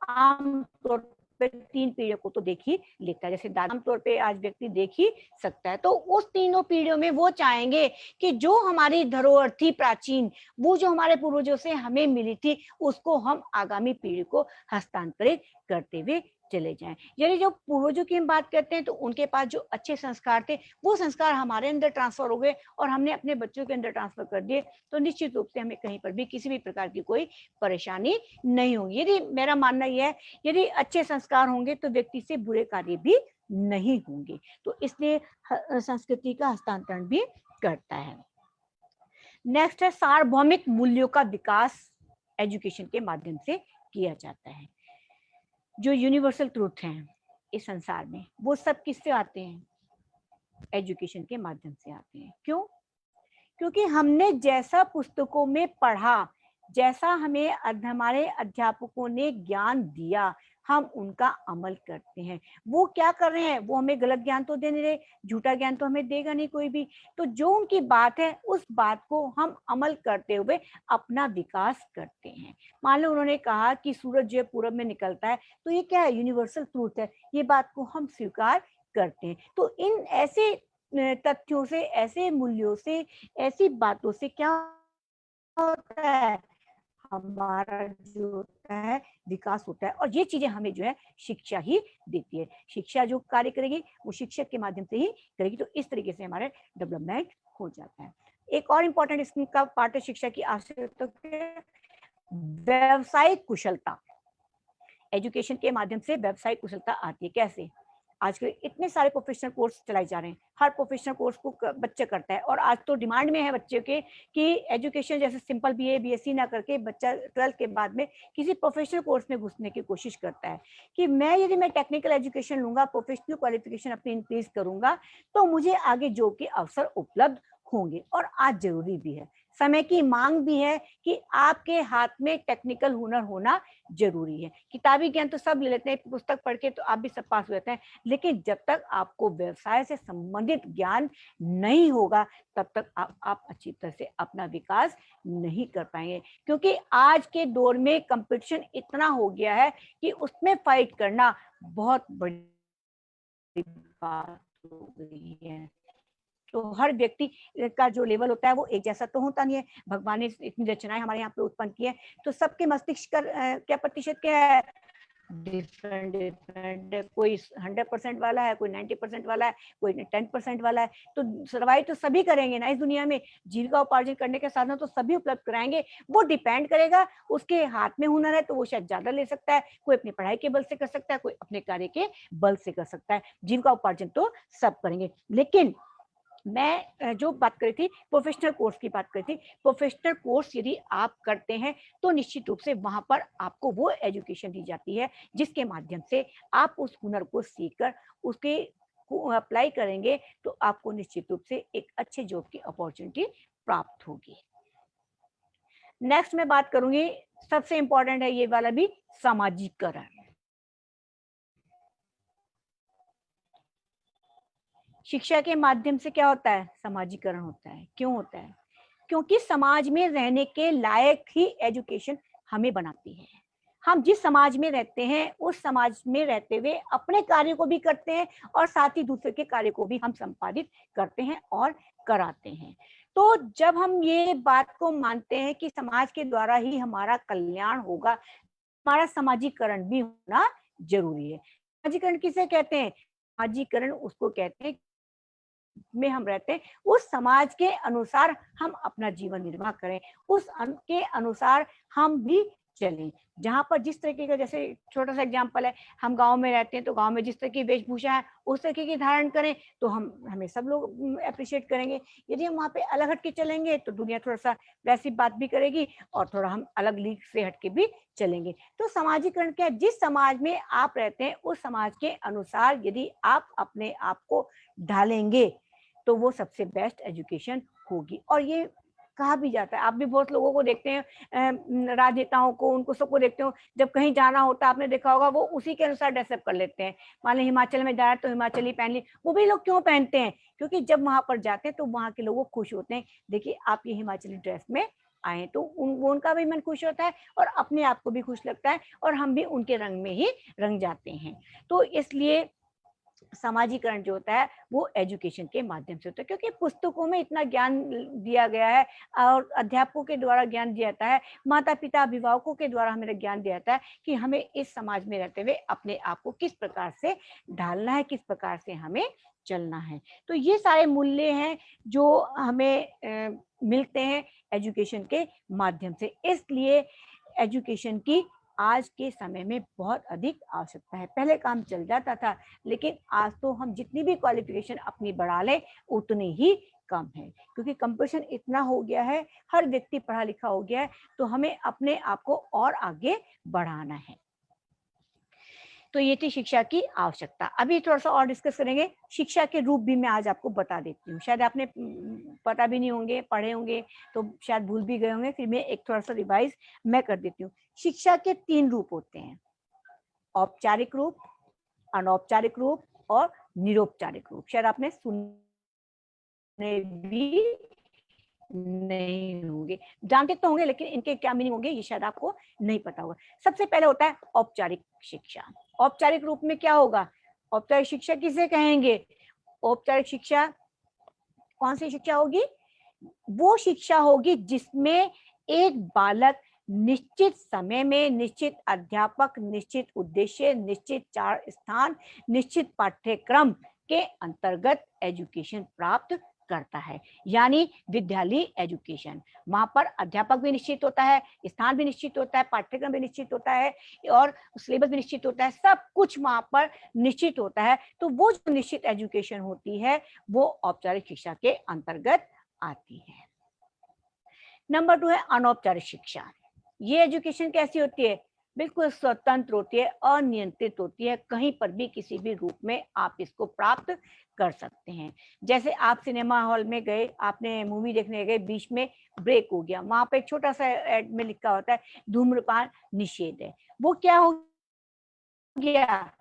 आमतौर पे 3 पीढ़ियों को तो देख ही लेता है, जैसे दादा आमतौर पे आज व्यक्ति देख ही सकता है। तो उस तीनों पीढ़ियों में वो चाहेंगे कि जो हमारी धरोहर थी प्राचीन, वो जो हमारे पूर्वजों से हमें मिली थी, उसको हम आगामी पीढ़ी को हस्तांतरित करते हुए चले जाएं। यानी जो पूर्वजों की हम बात करते हैं तो उनके पास जो अच्छे संस्कार थे वो संस्कार हमारे अंदर ट्रांसफर हो गए और हमने अपने बच्चों के अंदर ट्रांसफर कर दिए, तो निश्चित रूप से हमें कहीं पर भी किसी भी प्रकार की कोई परेशानी नहीं होगी। यदि मेरा मानना यह है, यदि अच्छे संस्कार होंगे तो व्यक्ति से बुरे कार्य भी नहीं होंगे, तो इसलिए संस्कृति का हस्तांतरण भी करता है। नेक्स्ट है सार्वभौमिक मूल्यों का विकास एजुकेशन के माध्यम से किया जाता है। जो यूनिवर्सल ट्रूथ हैं इस संसार में, वो सब किससे आते हैं? एजुकेशन के माध्यम से आते हैं। क्यों? क्योंकि हमने जैसा पुस्तकों में पढ़ा, जैसा हमें हमारे अध्यापकों ने ज्ञान दिया, हम उनका अमल करते हैं। वो क्या कर रहे हैं? वो हमें गलत ज्ञान तो दे नहीं रहे, झूठा ज्ञान तो हमें देगा नहीं कोई भी। तो जो उनकी बात है उस बात को हम अमल करते हुए अपना विकास करते हैं। मान लो उन्होंने कहा कि सूरज जो पूरब में निकलता है, तो ये क्या है? यूनिवर्सल ट्रूथ है, ये बात को हम स्वीकार करते हैं। तो इन ऐसे तथ्यों से, ऐसे मूल्यों से, ऐसी बातों से क्या होता है? हमारा जो होता है विकास होता है, और ये चीजें हमें जो है शिक्षा ही देती है। शिक्षा जो कार्य करेगी वो शिक्षक के माध्यम से ही करेगी। तो इस तरीके से हमारे डेवलपमेंट हो जाता है। एक और इम्पोर्टेंट इसका पार्ट है शिक्षा की आवश्यकता के व्यावसायिक कुशलता। एजुकेशन के माध्यम से व्यावसायिक कुशलता आती है। कैसे? आजकल इतने सारे प्रोफेशनल कोर्स चलाए जा रहे हैं, हर प्रोफेशनल कोर्स को बच्चा करता है, और आज तो डिमांड में है बच्चे के कि एजुकेशन जैसे सिंपल बीए बीएससी ना करके बच्चा 12th के बाद में किसी प्रोफेशनल कोर्स में घुसने की कोशिश करता है कि यदि मैं टेक्निकल एजुकेशन लूंगा, प्रोफेशनल क्वालिफिकेशन अपनी इंक्रीज करूंगा, तो मुझे आगे जॉब के अवसर उपलब्ध होंगे। और आज जरूरी भी है, समय की मांग भी है कि आपके हाथ में टेक्निकल हुनर होना जरूरी है। किताबी ज्ञान तो सब ले लेते हैं, पुस्तक पढ़ के तो आप भी सब पास हो जाते हैं, लेकिन जब तक आपको व्यवसाय से संबंधित ज्ञान नहीं होगा तब तक आप अच्छी तरह से अपना विकास नहीं कर पाएंगे। क्योंकि आज के दौर में कंपटीशन इतना हो गया है कि उसमें फाइट करना बहुत बड़ी बात हो गई है। तो हर व्यक्ति का जो लेवल होता है वो एक जैसा तो होता नहीं है। भगवान ने इतनी रचनाएं हमारे यहाँ पे उत्पन्न की है, तो सबके मस्तिष्क का क्या प्रतिशत क्या है? Different different. कोई 100% वाला है, कोई 90% वाला है, कोई 10% वाला है। तो सर्वाइव तो सभी करेंगे ना इस दुनिया में, जीविका उपार्जन करने के साधन तो सभी उपलब्ध कराएंगे। वो डिपेंड करेगा, उसके हाथ में हुनर है तो वो शायद ज्यादा ले सकता है, कोई अपनी पढ़ाई के बल से कर सकता है, कोई अपने कार्य के बल से कर सकता है। जीविका उपार्जन तो सब करेंगे। लेकिन मैं जो बात करी थी प्रोफेशनल कोर्स की बात करी थी, प्रोफेशनल कोर्स यदि आप करते हैं तो निश्चित रूप से वहां पर आपको वो एजुकेशन दी जाती है जिसके माध्यम से आप उस हुनर को सीखकर उसके अप्लाई करेंगे तो आपको निश्चित रूप से एक अच्छे जॉब की अपॉर्चुनिटी प्राप्त होगी। नेक्स्ट मैं बात करूंगी, सबसे इंपॉर्टेंट है ये वाला भी, सामाजिकरण। शिक्षा के माध्यम से क्या होता है? समाजीकरण होता है। क्यों होता है? क्योंकि समाज में रहने के लायक ही एजुकेशन हमें बनाती है। हम जिस समाज में रहते हैं उस समाज में रहते हुए अपने कार्य को भी करते हैं और साथ ही दूसरे के कार्य को भी हम संपादित करते हैं और कराते हैं। तो जब हम ये बात को मानते हैं कि समाज के द्वारा ही हमारा कल्याण होगा, हमारा समाजीकरण भी होना जरूरी है। समाजीकरण किसे कहते हैं? समाजीकरण उसको कहते हैं में हम रहते हैं, उस समाज के अनुसार हम अपना जीवन निर्वाह करें, के अनुसार हम भी चलें। जहाँ पर जिस तरीके का, जैसे छोटा सा एग्जाम्पल है, हम गांव में रहते हैं तो गांव में जिस तरह की वेशभूषा है उस तरीके की धारण करें तो हमें सब लोग अप्रिशिएट करेंगे। यदि हम वहाँ पे अलग हट के चलेंगे तो दुनिया थोड़ा सा वैसी बात भी करेगी और थोड़ा हम अलग लीग से हट के भी चलेंगे। तो समाजीकरण क्या है? जिस समाज में आप रहते हैं उस समाज के अनुसार यदि आप अपने आप को ढालेंगे तो वो सबसे बेस्ट एजुकेशन होगी। और ये कहा भी जाता है, आप भी बहुत लोगों को देखते हैं, राजनेताओं को, उनको सबको देखते हो, जब कहीं जाना होता है आपने देखा होगा वो उसी के अनुसार ड्रेसअप कर लेते हैं। मान ली हिमाचल में जा रहा है तो हिमाचली पहन ली। वो भी लोग क्यों पहनते हैं? क्योंकि जब वहां पर जाते हैं तो वहां के लोग खुश होते हैं, देखिए आप ये हिमाचली ड्रेस में आए, तो उनका भी मन खुश होता है और अपने आप को भी खुश लगता है और हम भी उनके रंग में ही रंग जाते हैं। तो इसलिए समाजीकरण जो होता है वो एजुकेशन के माध्यम से होता है, क्योंकि पुस्तकों में इतना ज्ञान दिया गया है और अध्यापकों के द्वारा ज्ञान दिया जाता है, माता पिता अभिभावकों के द्वारा हमें ज्ञान दिया जाता है कि हमें इस समाज में रहते हुए अपने आप को किस प्रकार से ढालना है, किस प्रकार से हमें चलना है। तो ये सारे मूल्य हैं जो हमें मिलते हैं एजुकेशन के माध्यम से। इसलिए एजुकेशन की आज के समय में बहुत अधिक आवश्यकता है। पहले काम चल जाता था, लेकिन आज तो हम जितनी भी क्वालिफिकेशन अपनी बढ़ा लें उतनी ही कम है, क्योंकि कंपटीशन इतना हो गया है, हर व्यक्ति पढ़ा लिखा हो गया है, तो हमें अपने आप को और आगे बढ़ाना है। तो ये थी शिक्षा की आवश्यकता। अभी थोड़ा सा और डिस्कस करेंगे। शिक्षा के रूप भी मैं आज आपको बता देती हूँ, शायद आपने पता भी नहीं होंगे, पढ़े होंगे तो शायद भूल भी गए होंगे, फिर मैं एक थोड़ा सा रिवाइज मैं कर देती हूँ। शिक्षा के 3 रूप होते हैं, औपचारिक रूप, अनौपचारिक रूप और निरौपचारिक रूप। शायद आपने सुने भी नहीं होंगे, जानते तो होंगे लेकिन इनके क्या मीनिंग होंगे ये शायद आपको नहीं पता होगा। सबसे पहले होता है औपचारिक शिक्षा। औपचारिक रूप में क्या होगा? औपचारिक शिक्षा किसे कहेंगे? औपचारिक शिक्षा कौन सी शिक्षा होगी? वो शिक्षा होगी जिसमें एक बालक निश्चित समय में, निश्चित अध्यापक, निश्चित उद्देश्य, निश्चित चार स्थान, निश्चित पाठ्यक्रम के अंतर्गत एजुकेशन प्राप्त करता है, यानी विद्यालय एजुकेशन। वहां पर अध्यापक भी निश्चित होता है, स्थान भी निश्चित होता है, पाठ्यक्रम भी निश्चित होता है और सिलेबस भी निश्चित होता है, सब कुछ वहां पर निश्चित होता है। तो वो जो निश्चित एजुकेशन होती है वो औपचारिक शिक्षा के अंतर्गत आती है। नंबर 2 है अनौपचारिक शिक्षा। ये एजुकेशन कैसी होती है? बिल्कुल स्वतंत्र होती है, अनियंत्रित होती है, कहीं पर भी किसी भी रूप में आप इसको प्राप्त कर सकते हैं। जैसे आप सिनेमा हॉल में गए, आपने मूवी देखने गए, बीच में ब्रेक हो गया, वहां पर एक छोटा सा एड में लिखा होता है धूम्रपान निषेध है। वो क्या हो गया?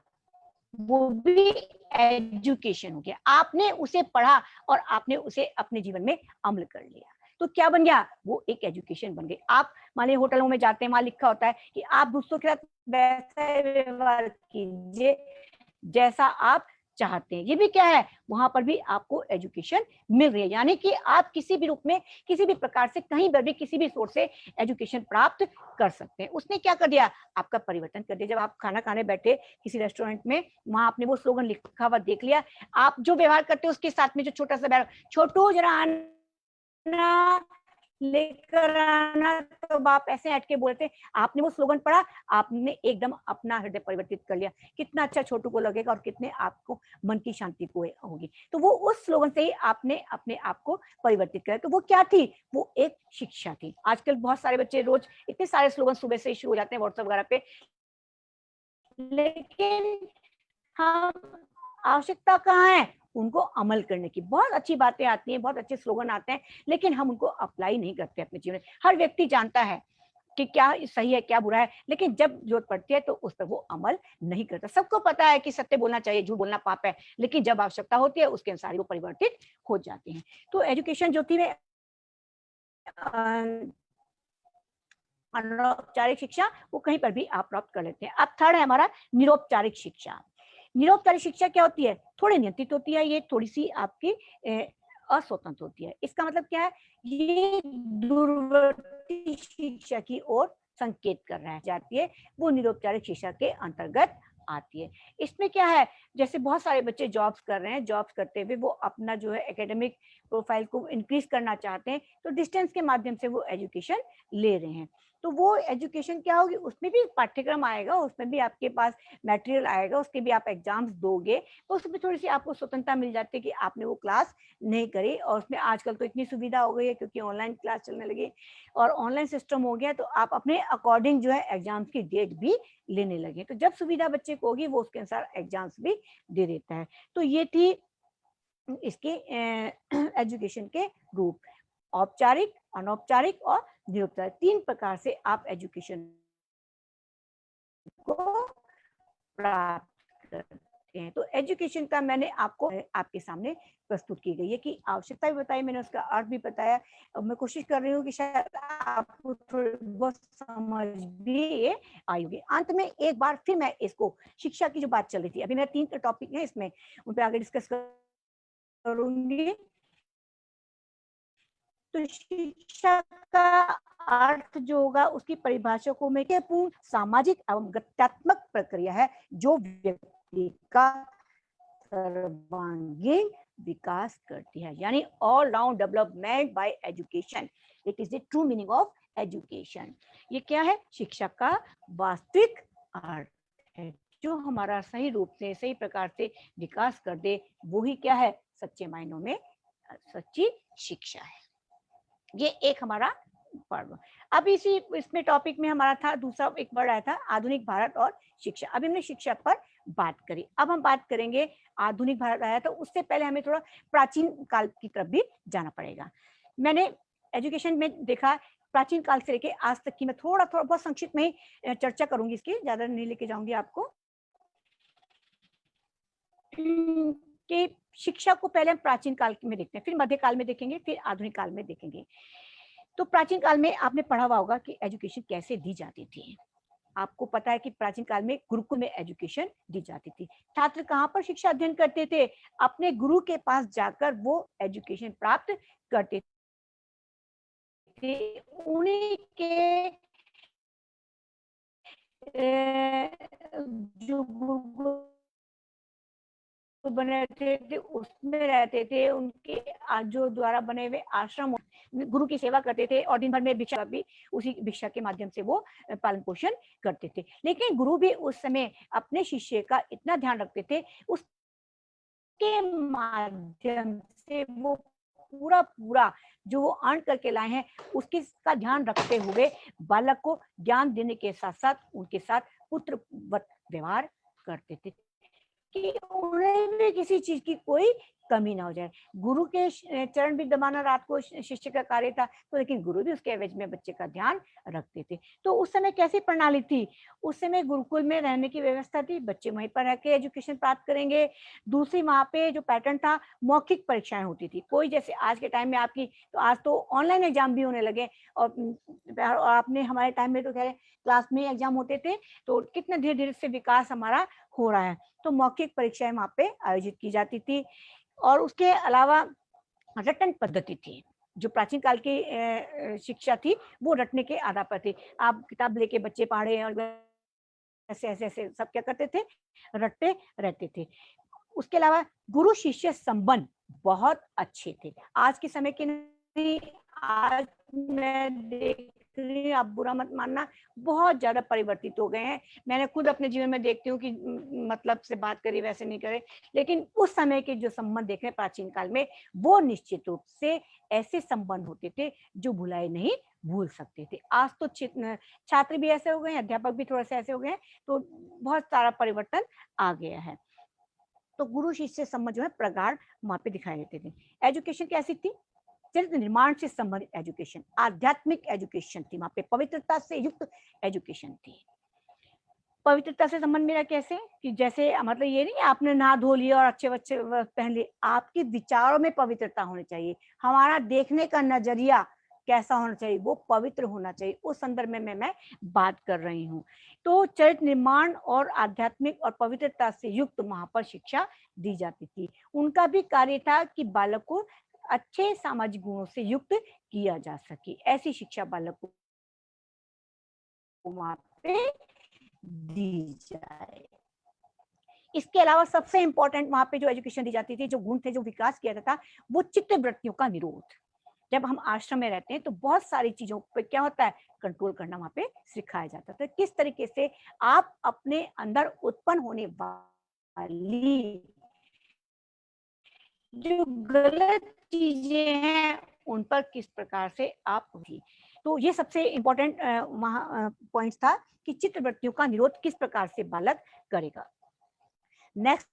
वो भी एजुकेशन हो गया। आपने उसे पढ़ा और आपने उसे अपने जीवन में अमल कर लिया, तो क्या बन गया? वो एक एजुकेशन बन गई। आप मान लीजिए होटलों में जाते हैं, वहां लिखा होता है कि आप दूसरों के साथ वैसा व्यवहार कीजिए जैसा आप चाहते हैं। ये भी क्या है? वहां पर भी आपको एजुकेशन मिल रही है, यानी कि आप किसी भी रूप में, किसी भी प्रकार से, कहीं पर भी, किसी भी सोर्स से एजुकेशन प्राप्त कर सकते हैं। उसने क्या कर दिया? आपका परिवर्तन कर दिया। जब आप खाना खाने बैठे किसी रेस्टोरेंट में, वहां आपने वो स्लोगन लिखा हुआ देख लिया, आप जो व्यवहार करते हो उसके साथ में जो छोटा सा व्यवहार, छोटू जरा आना लेकर आना, तो आप ऐसे हट के बोलते, आपने वो स्लोगन पढ़ा, आपने एकदम अपना हृदय परिवर्तित कर लिया। कितना अच्छा छोटू को लगेगा और कितने आपको मन की शांति को होगी। तो वो उस स्लोगन से ही आपने अपने आप को परिवर्तित किया। तो वो क्या थी? वो एक शिक्षा थी। आजकल बहुत सारे बच्चे रोज इतने सारे स्लोगन सुबह से ही शुरू हो जाते हैं व्हाट्सएप वगैरह पे, लेकिन हम आवश्यकता कहाँ है? उनको अमल करने की। बहुत अच्छी बातें आती हैं, बहुत अच्छे स्लोगन आते हैं, लेकिन हम उनको अप्लाई नहीं करते अपने जीवन में। हर व्यक्ति जानता है कि क्या सही है, क्या बुरा है, लेकिन जब जरूरत पड़ती है तो उस पर वो अमल नहीं करता। सबको पता है कि सत्य बोलना चाहिए, झूठ बोलना पाप है, लेकिन जब आवश्यकता होती है उसके अनुसार वो परिवर्तित हो जाते हैं। तो एजुकेशन जो थी अनौपचारिक शिक्षा, वो कहीं पर भी आप प्राप्त कर लेते हैं। अब थर्ड है हमारा निरौपचारिक शिक्षा। निरौपचारिक शिक्षा क्या होती है? थोड़ी नियंत्रित होती है, ये थोड़ी सी आपकी अस्वतंत्र होती है। इसका मतलब क्या है? ये दूरवर्ती शिक्षा की ओर संकेत कर रहा है जाती है, वो निरौपचारिक शिक्षा के अंतर्गत आती है। इसमें क्या है, जैसे बहुत सारे बच्चे जॉब्स कर रहे हैं, जॉब्स करते हुए वो अपना जो है एकेडमिक प्रोफाइल को इंक्रीज करना चाहते हैं, तो डिस्टेंस के माध्यम से वो एजुकेशन ले रहे हैं। तो वो एजुकेशन क्या होगी, उसमें भी पाठ्यक्रम आएगा, उसमें भी आपके पास मटेरियल आएगा, उसके भी आप एग्जाम्स दोगे, तो उसमें थोड़ी सी आपको स्वतंत्रता मिल जाती है कि आपने वो क्लास नहीं करी। और उसमें आजकल तो इतनी सुविधा हो गई है क्योंकि ऑनलाइन क्लास चलने लगी और ऑनलाइन सिस्टम हो गया, तो आप अपने अकॉर्डिंग जो है एग्जाम्स की डेट भी लेने लगे। तो जब सुविधा बच्चे को होगी वो उसके अनुसार एग्जाम्स भी दे देता है। तो ये थी इसके एजुकेशन के रूप, औपचारिक, अनौपचारिक और निरौपचारिक, 3 प्रकार से आप एजुकेशन को प्राप्त करते हैं। तो एजुकेशन का मैंने आपको आपके सामने प्रस्तुत की गई है कि आवश्यकता भी बताई मैंने, उसका अर्थ भी बताया। और मैं कोशिश कर रही हूँ कि शायद आपको थोड़ी बहुत समझ भी आई होगी। अंत में एक बार फिर मैं इसको, शिक्षा की जो बात चल रही थी, अभी मेरा 3 टॉपिक है, इसमें उन पर आगे डिस्कस करूंगी। तो शिक्षा का अर्थ जो होगा उसकी परिभाषा को मैं पूर्ण सामाजिक एवं गत्यात्मक प्रक्रिया है जो व्यक्ति का सर्वांगीण विकास करती है, यानी all round development bye education. It is the true meaning of education. ये क्या है, शिक्षा का वास्तविक अर्थ है, जो हमारा सही रूप से, सही प्रकार से विकास कर दे, वो ही क्या है, सच्चे मायनों में सच्ची शिक्षा है। ये एक हमारा पर्व। अब इसमें टॉपिक में हमारा था दूसरा एक वर्ड आया था आधुनिक भारत और शिक्षा। अभी हमने शिक्षा पर बात करी, अब हम बात करेंगे आधुनिक भारत आया, तो उससे पहले हमें थोड़ा प्राचीन काल की तरफ भी जाना पड़ेगा। मैंने एजुकेशन में देखा प्राचीन काल से लेके आज तक की, मैं थोड़ा बहुत संक्षिप्त में ही चर्चा करूंगी इसकी, ज्यादा नहीं लेके जाऊंगी आपको। कि शिक्षा को पहले हम प्राचीन काल में देखते हैं, फिर मध्यकाल में देखेंगे, फिर आधुनिक काल में देखेंगे। तो प्राचीन काल में आपने पढ़ा हुआ होगा कि एजुकेशन कैसे दी जाती थी। आपको पता है कि प्राचीन काल में गुरुकुल में एजुकेशन दी जाती थी। छात्र कहाँ पर शिक्षा अध्ययन करते थे, अपने गुरु के पास जाकर वो एजुकेशन प्राप्त करते थे। उन्हीं के जो गुरु बने थे उसमें रहते थे, उनके जो द्वारा बने हुए आश्रम, गुरु की सेवा करते थे और दिन भर में भिक्षा भी उसी भिक्षा के माध्यम से वो पालन पोषण करते थे। लेकिन गुरु भी उस समय अपने शिष्य का इतना ध्यान रखते थे, उसके माध्यम से वो पूरा जो वो अर्न करके लाए हैं उसकी का ध्यान रखते हुए बालक को ज्ञान देने के साथ साथ उनके साथ पुत्रवत व्यवहार करते थे कि उन्हें भी किसी चीज की कोई कमी ना हो जाए। गुरु के चरण भी दबाना रात को शिष्य का कार्य था, तो लेकिन गुरु भी उसके एवज में बच्चे का ध्यान रखते थे। तो उस समय कैसी प्रणाली थी, उस समय गुरुकुल में रहने की व्यवस्था थी, बच्चे वहीं पर रह के एजुकेशन प्राप्त करेंगे। दूसरी वहां पे जो पैटर्न था, मौखिक परीक्षाएं होती थी। कोई जैसे आज के टाइम में आपकी, तो आज तो ऑनलाइन एग्जाम भी होने लगे, और आपने हमारे टाइम में तो कह रहे क्लास में एग्जाम होते थे, तो कितना धीरे धीरे से विकास हमारा हो रहा है। तो मौखिक परीक्षाएं वहां पे आयोजित की जाती थी। और उसके अलावा रटन पद्धति थी, जो प्राचीन काल की शिक्षा थी वो रटने के आधार पर थी। आप किताब लेके बच्चे पढ़े और ऐसे ऐसे ऐसे सब क्या करते थे, रटते रहते थे। उसके अलावा गुरु शिष्य संबंध बहुत अच्छे थे, आज के समय के नहीं। आज मैं देख रही, आप बुरा मत मानना, बहुत ज्यादा परिवर्तित हो गए हैं। मैंने खुद अपने जीवन में देखती हूँ कि मतलब से बात करी वैसे नहीं करे, लेकिन उस समय के जो संबंध देखे प्राचीन काल में, वो निश्चित रूप से ऐसे संबंध होते थे जो भुलाए नहीं भूल सकते थे। आज तो छात्र भी ऐसे हो गए हैं, अध्यापक भी थोड़ा सा ऐसे हो गए हैं, तो बहुत सारा परिवर्तन आ गया है। तो गुरु शिष्य संबंध जो है प्रगाढ़ वहां पे दिखाई देते थे। एजुकेशन कैसी थी, चरित्र निर्माण से संबंधित एजुकेशन, आध्यात्मिक एजुकेशन थी, वहां पे पवित्रता से युक्त एजुकेशन थी। पवित्रता से संबंध मेरा कैसे, कि जैसे मतलब ये नहीं आपने नहा धो लिया और अच्छे बच्चे पहन लिए, आपके विचारों में पवित्रता होनी चाहिए। हमारा देखने का नजरिया कैसा होना चाहिए, वो पवित्र होना चाहिए। उस संदर्भ में मैं बात कर रही हूँ। तो चरित्र निर्माण और आध्यात्मिक और पवित्रता से युक्त वहां पर शिक्षा दी जाती थी। उनका भी कार्य था कि बालक को अच्छे सामाजिक गुणों से युक्त किया जा सके, ऐसी शिक्षा बालक को वहां पे दी जाए। इसके अलावा सबसे इंपॉर्टेंट वहां पे जो एजुकेशन दी जाती थी, जो गुण थे, जो विकास किया जाता था, वो चित्त वृत्तियों का निरोध। जब हम आश्रम में रहते हैं तो बहुत सारी चीजों पे क्या होता है, कंट्रोल करना वहां पे सिखाया जाता था। किस तरीके से आप अपने अंदर उत्पन्न होने वाली जो गलत चीजें हैं उन पर किस प्रकार से आप भी, तो ये सबसे इम्पोर्टेंट वहां पॉइंट्स था कि चित्त वृत्तियों का निरोध किस प्रकार से बालक करेगा। नेक्स्ट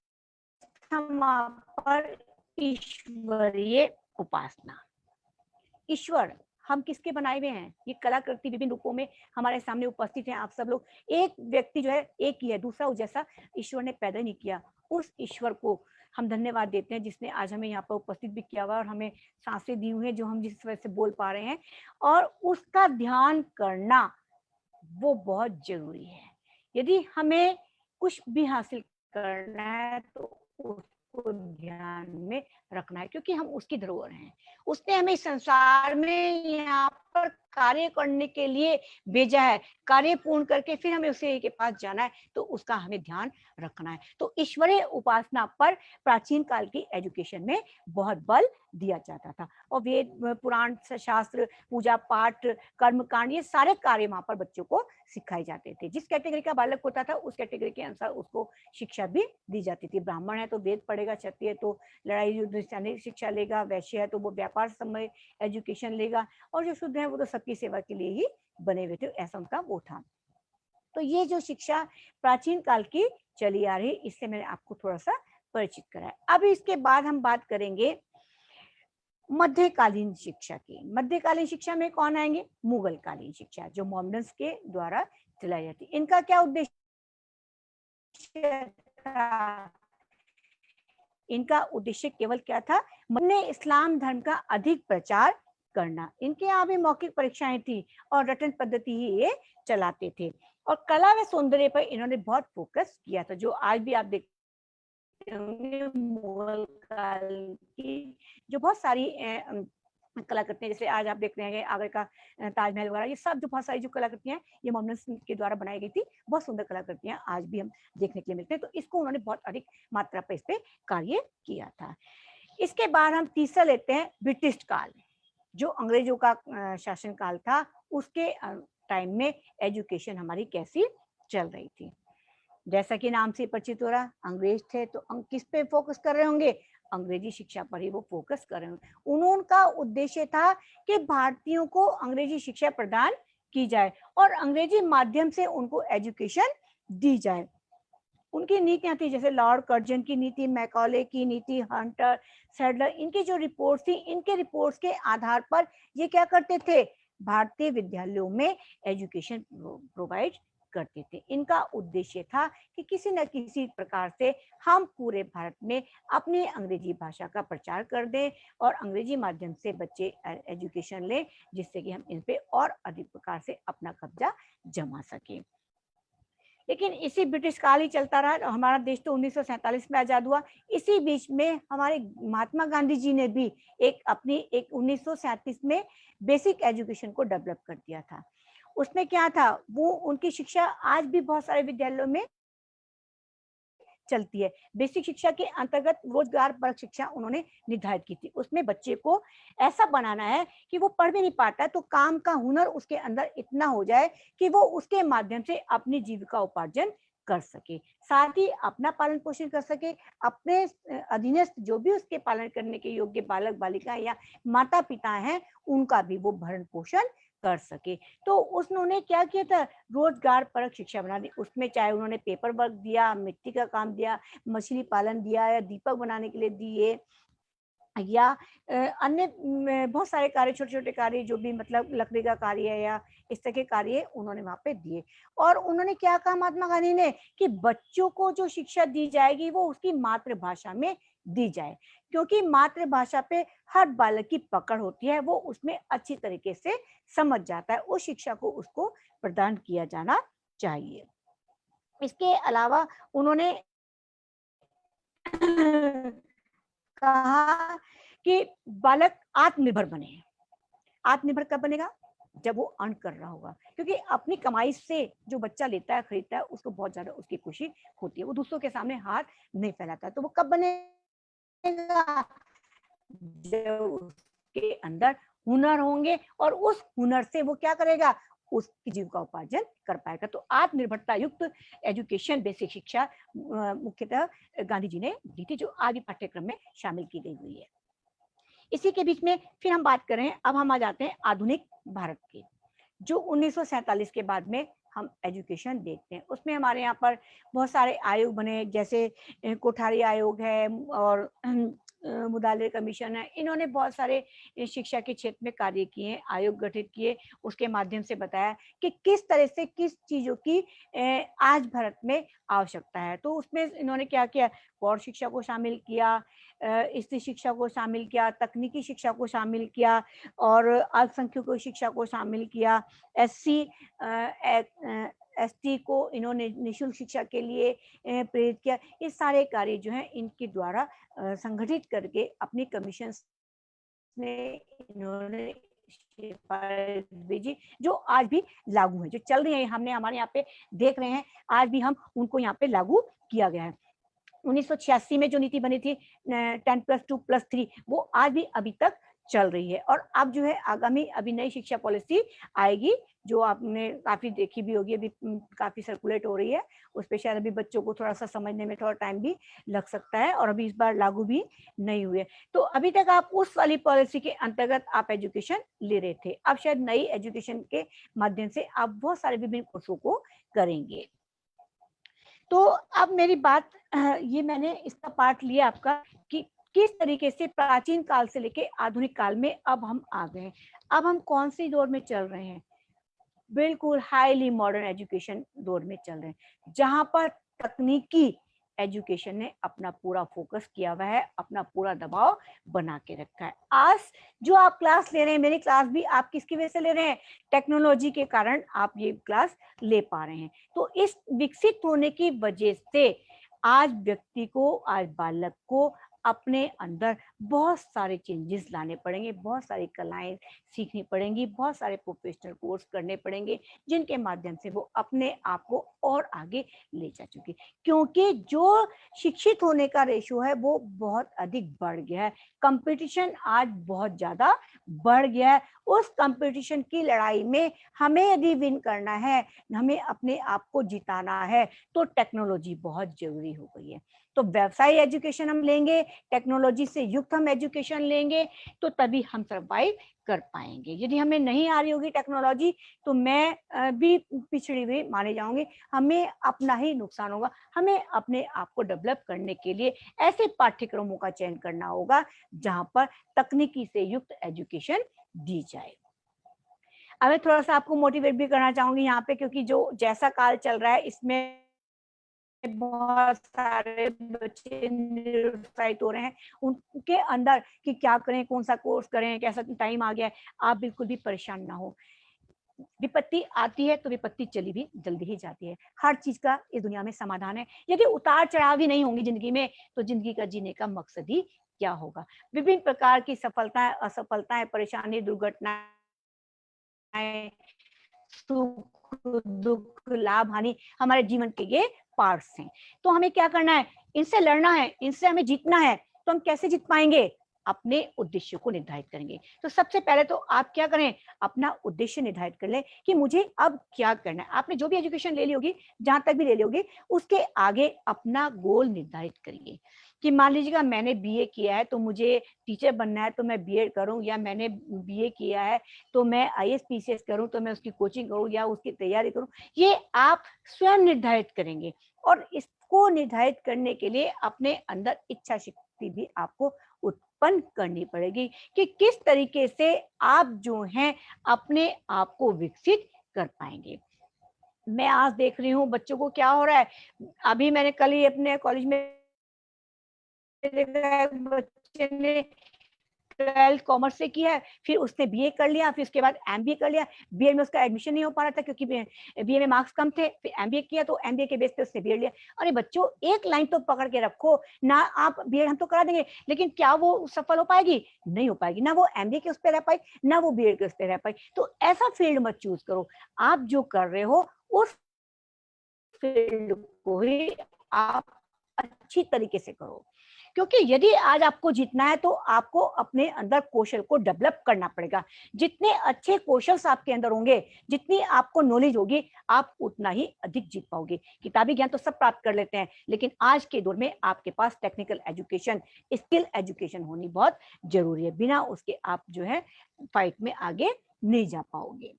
हम पर ईश्वरीय उपासना। ईश्वर हम किसके बनाए हुए हैं, ये कलाकृति विभिन्न रूपों में हमारे सामने उपस्थित हैं। आप सब लोग, एक व्यक्ति जो है एक ही है, दूसरा उस जैसा ईश्वर ने पैदा नहीं किया। उस ईश्वर को हम धन्यवाद देते हैं जिसने आज हमें यहाँ पर उपस्थित भी किया हुआ और हमें सांसें दी हुई हैं, जो हम जिस वजह से बोल पा रहे हैं, और उसका ध्यान करना वो बहुत जरूरी है। यदि हमें कुछ भी हासिल करना है तो उसको ध्यान में रखना है, क्योंकि हम उसकी धरोहर हैं। उसने हमें संसार में यहाँ पर कार्य करने के लिए भेजा है, कार्य पूर्ण करके फिर हमें उसी के पास जाना है, तो उसका हमें ध्यान रखना है। तो ईश्वरीय उपासना पर प्राचीन काल की एजुकेशन में बहुत बल दिया जाता था, और वेद पुराण शास्त्र, पूजा पाठ, कर्मकांड, ये सारे कार्य वहां पर बच्चों को सिखाए जाते थे। जिस कैटेगरी का बालक होता था उस कैटेगरी के अनुसार उसको शिक्षा भी दी जाती थी। ब्राह्मण है तो वेद पढ़ेगा, क्षत्रिय है तो लड़ाई युद्ध सैनिक शिक्षा लेगा, वैश्य है तो वो व्यापार समय एजुकेशन लेगा, और जो शुद्ध है वो तो सबकी सेवा के लिए ही बने हुए थे, ऐसा उनका वो था। तो ये जो शिक्षा प्राचीन काल की चली आ रही, इससे मैंने आपको थोड़ा सा परिचित कराया। अब इसके बाद हम बात करेंगे मध्यकालीन शिक्षा की। मध्यकालीन शिक्षा में कौन आएंगे, मुगल कालीन शिक्षा, जो मोहम्मदन्स के द्वारा चलाई जाती। इनका क्या उद्देश्य था, इनका उद्देश्य केवल क्या था, अपने इस्लाम धर्म का अधिक प्रचार करना। इनके यहाँ भी मौखिक परीक्षाएं थी और रटन पद्धति ही ये चलाते थे, और कला व सौंदर्य पर इन्होंने बहुत फोकस किया था। जो आज भी आप देखते होंगे मुगल काल की जो बहुत सारी कलाकृतियां, जैसे आज आप देख रहे हैं आगरा का ताजमहल वगैरह, ये सब जो बहुत सारी जो कलाकृतियां ये मोहम्मद के द्वारा बनाई गई थी, बहुत सुंदर कलाकृतियां आज भी हम देखने के लिए मिलते हैं। तो इसको उन्होंने बहुत अधिक मात्रा पर इस पे कार्य किया था। इसके बाद हम तीसरा लेते हैं ब्रिटिश काल, जो अंग्रेजों का शासन काल था। उसके टाइम में एजुकेशन हमारी कैसी चल रही थी। जैसा कि नाम से परिचित हो रहा, अंग्रेज थे तो किस पे फोकस कर रहे होंगे, अंग्रेजी शिक्षा पर ही वो फोकस कर रहे होंगे। उनका उद्देश्य था कि भारतीयों को अंग्रेजी शिक्षा प्रदान की जाए और अंग्रेजी माध्यम से उनको एजुकेशन दी जाए। उनकी नीतियां थी, जैसे लॉर्ड कर्जन की नीति, मैकॉले की नीति, हंटर, सैडलर, इनकी जो रिपोर्ट थी, इनके रिपोर्ट्स के आधार पर ये क्या करते थे, भारतीय विद्यालयों में एजुकेशन प्रोवाइड करते थे। इनका उद्देश्य था कि किसी न किसी प्रकार से हम पूरे भारत में अपनी अंग्रेजी भाषा का प्रचार कर दें और अंग्रेजी माध्यम से बच्चे एजुकेशन लें, जिससे कि हम इन पे और अधिक प्रकार से अपना कब्जा जमा सकें। लेकिन इसी ब्रिटिश काल ही चलता रहा। हमारा देश तो 1947 में आजाद हुआ। इसी बीच में हमारे महात्मा गांधी जी ने भी एक 1937 में बेसिक एजुकेशन को डेवलप कर दिया था। उसमें क्या था, वो उनकी शिक्षा आज भी बहुत सारे विद्यालयों में चलती है। बेसिक शिक्षा के अंतर्गत रोजगार परक शिक्षा उन्होंने निर्धारित की थी। उसमें बच्चे को ऐसा बनाना है कि वो पढ़ भी नहीं पाता तो काम का हुनर उसके अंदर इतना हो जाए कि वो उसके माध्यम से अपनी जीविका उपार्जन कर सके, साथ ही अपना पालन पोषण कर सके, अपने अधीनस्थ जो भी उसके पालन करने के योग्य बालक बालिका या माता पिता हैं उनका भी वो भरण पोषण कर सके। तो उन्होंने क्या किया था, रोजगार परक शिक्षा बना दी। उसमें चाहे उन्होंने पेपर वर्क दिया, मिट्टी का काम दिया, मछली पालन दिया, या दीपक बनाने के लिए दिए, या अन्य बहुत सारे कार्य, छोटे छोटे कार्य जो भी मतलब लकड़ी का कार्य है या इस तरह के कार्य उन्होंने वहां पे दिए। और उन्होंने क्या कहा महात्मा गांधी ने कि बच्चों को जो शिक्षा दी जाएगी वो उसकी मातृभाषा में दी जाए, क्योंकि मातृभाषा पे हर बालक की पकड़ होती है, वो उसमें अच्छी तरीके से समझ जाता है, उस शिक्षा को उसको प्रदान किया जाना चाहिए। इसके अलावा उन्होंने कहा कि बालक आत्मनिर्भर बने। आत्मनिर्भर कब बनेगा, जब वो अर्न कर रहा होगा, क्योंकि अपनी कमाई से जो बच्चा लेता है, खरीदता है, उसको बहुत ज्यादा उसकी खुशी होती है, वो दूसरों के सामने हाथ नहीं फैलाता। तो वो कब बनेगा? जब उसके अंदर हुनर होंगे और उस हुनर से वो क्या करेगा, उसकी जीविका उपार्जन कर पाएगा। तो आत्मनिर्भरता युक्त एजुकेशन, बेसिक शिक्षा मुख्यतः गांधी जी ने दी थी, जो आज भी पाठ्यक्रम में शामिल की गई हुई है। इसी के बीच में फिर हम बात करें, अब हम आ जाते हैं आधुनिक भारत की, जो 1947 के बाद में हम एजुकेशन देखते हैं। उसमें हमारे यहाँ पर बहुत सारे आयोग बने, जैसे कोठारी आयोग है और मुदाले कमीशन है। इन्होंने बहुत सारे शिक्षा के क्षेत्र में कार्य किए, आयोग गठित किए, उसके माध्यम से बताया कि किस तरह से किस चीजों की आज भारत में आवश्यकता है। तो उसमें इन्होंने क्या किया, पौर शिक्षा को शामिल किया, स्त्री शिक्षा को शामिल किया, तकनीकी शिक्षा को शामिल किया और अल्पसंख्यकों की शिक्षा को शामिल किया, एससी एसटी को इन्होंने निःशुल्क शिक्षा के लिए प्रेरित किया। ये सारे कार्य जो हैं इनके द्वारा संगठित करके अपनी कमीशन ने इन्होंने सिफारिश भेजी, जो आज भी लागू है, जो चल रही है, हमने हमारे यहाँ पे देख रहे हैं, आज भी हम उनको यहाँ पे लागू किया गया है। 1986 में जो नीति बनी थी 10+2+3, वो आज भी अभी तक चल रही है। और अब जो है आगामी अभी नई शिक्षा पॉलिसी आएगी, जो आपने काफी देखी भी होगी, अभी काफी सर्कुलेट हो रही है। उस पर शायद अभी बच्चों को थोड़ा सा समझने में थोड़ा टाइम भी लग सकता है, और अभी इस बार लागू भी नहीं हुई है। तो अभी तक आप उस वाली पॉलिसी के अंतर्गत आप एजुकेशन ले रहे थे, अब शायद नई एजुकेशन के माध्यम से आप बहुत सारे विभिन्न कोर्सों को करेंगे। तो अब मेरी बात, ये मैंने इसका पार्ट लिया आपका कि किस तरीके से प्राचीन काल से लेके आधुनिक काल में अब हम आ गए। अब हम कौन सी दौर में चल रहे हैं? बिल्कुल हाईली मॉडर्न एजुकेशन दौर में चल रहे हैं, जहां पर तकनीकी एजुकेशन ने अपना पूरा फोकस किया हुआ है, अपना पूरा दबाव बना के रखा है। आज जो आप क्लास ले रहे हैं, मेरी क्लास भी आप किसकी वजह से ले रहे हैं? टेक्नोलॉजी के कारण आप ये क्लास ले पा रहे हैं। तो इस विकसित होने की वजह से आज व्यक्ति को, आज बालक को अपने अंदर बहुत सारे चेंजेस लाने पड़ेंगे, बहुत सारी कलाएं सीखनी पड़ेंगी, बहुत सारे प्रोफेशनल कोर्स करने पड़ेंगे, जिनके माध्यम से वो अपने आप को और आगे ले जा चुके। क्योंकि जो शिक्षित होने का रेशो है वो बहुत अधिक बढ़ गया है, कंपटीशन आज बहुत ज्यादा बढ़ गया है। उस कंपटीशन की लड़ाई में हमें यदि विन करना है, हमें अपने आप को जिताना है, तो टेक्नोलॉजी बहुत जरूरी हो गई है। तो व्यवसाय एजुकेशन हम लेंगे, टेक्नोलॉजी से युक्त हम एजुकेशन लेंगे, तो तभी हम सर्वाइव कर पाएंगे। यदि हमें नहीं आ रही होगी टेक्नोलॉजी, तो मैं भी पिछड़ी हुई माने जाऊंगी, हमें अपना ही नुकसान होगा। हमें अपने आप को डेवलप करने के लिए ऐसे पाठ्यक्रमों का चयन करना होगा जहां पर तकनीकी से युक्त एजुकेशन दी जाए। अब मैं थोड़ा सा आपको मोटिवेट भी करना चाहूंगी यहाँ पे, क्योंकि जो जैसा काल चल रहा है इसमें बहुत सारे बच्चे निरुत्साहित हो रहे हैं उनके अंदर कि क्या करें, कौन सा कोर्स करें, कैसा टाइम आ गया है। आप बिल्कुल भी परेशान ना हो। विपत्ति आती है तो विपत्ति चली भी जल्दी ही जाती है। हर चीज का इस दुनिया में समाधान है। यदि उतार चढ़ाव ही नहीं होंगी जिंदगी में, तो जिंदगी का जीने का मकसद ही क्या होगा? विभिन्न प्रकार की सफलताएं, असफलताएं, परेशानी, दुर्घटनाएं, सुख दुख, लाभ हानि हमारे जीवन के ये पार्ट्स हैं। तो हमें क्या करना है? इनसे लड़ना है, इनसे हमें जीतना है। तो हम कैसे जीत पाएंगे? अपने उद्देश्य को निर्धारित करेंगे। तो सबसे पहले तो आप क्या करें? अपना उद्देश्य निर्धारित कर लें कि मुझे अब क्या करना है। आपने जो भी एजुकेशन ले ली होगी, जहां तक भी ले ली होगी, उसके आगे अपना गोल निर्धारित करिए कि मान लीजिएगा मैंने बीए किया है तो मुझे टीचर बनना है, तो मैं बीएड करूं, या मैंने बीए किया है तो मैं आईएएस पीसीएस करूं, तो मैं उसकी कोचिंग करूं या उसकी तैयारी करूं। ये आप स्वयं निर्धारित करेंगे, और इसको निर्धारित करने के लिए अपने अंदर इच्छा शक्ति भी आपको उत्पन्न करनी पड़ेगी कि किस तरीके से आप जो हैं अपने आप को विकसित कर पाएंगे। मैं आज देख रही हूँ बच्चों को क्या हो रहा है। अभी मैंने कल ही अपने कॉलेज में देखा है, बच्चे ने 12th कॉमर्स से किया है, फिर उसने बीए कर लिया, फिर उसके बाद एमबीए कर लिया। बीए में उसका एडमिशन नहीं हो पा रहा था क्योंकि बीए में मार्क्स कम थे, फिर एमबीए किया तो एमबीए के बेस पे उसने बीएड लिया। अरे बच्चों, एक लाइन तो पकड़ के रखो ना, आप बीएड हम तो करा देंगे, लेकिन क्या वो सफल हो पाएगी? नहीं हो पाएगी। ना वो एमबीए के उस पर रह पाई, ना वो बीएड के उस पर रह पाई। तो ऐसा फील्ड मत चूज करो। आप जो कर रहे हो उस फील्ड को ही आप अच्छी तरीके से करो, क्योंकि यदि आज आपको जीतना है तो आपको अपने अंदर कौशल को डेवलप करना पड़ेगा। जितने अच्छे कौशल आपके अंदर होंगे, जितनी आपको नॉलेज होगी, आप उतना ही अधिक जीत पाओगे। किताबी ज्ञान तो सब प्राप्त कर लेते हैं, लेकिन आज के दौर में आपके पास टेक्निकल एजुकेशन, स्किल एजुकेशन होनी बहुत जरूरी है। बिना उसके आप जो है फाइट में आगे नहीं जा पाओगे।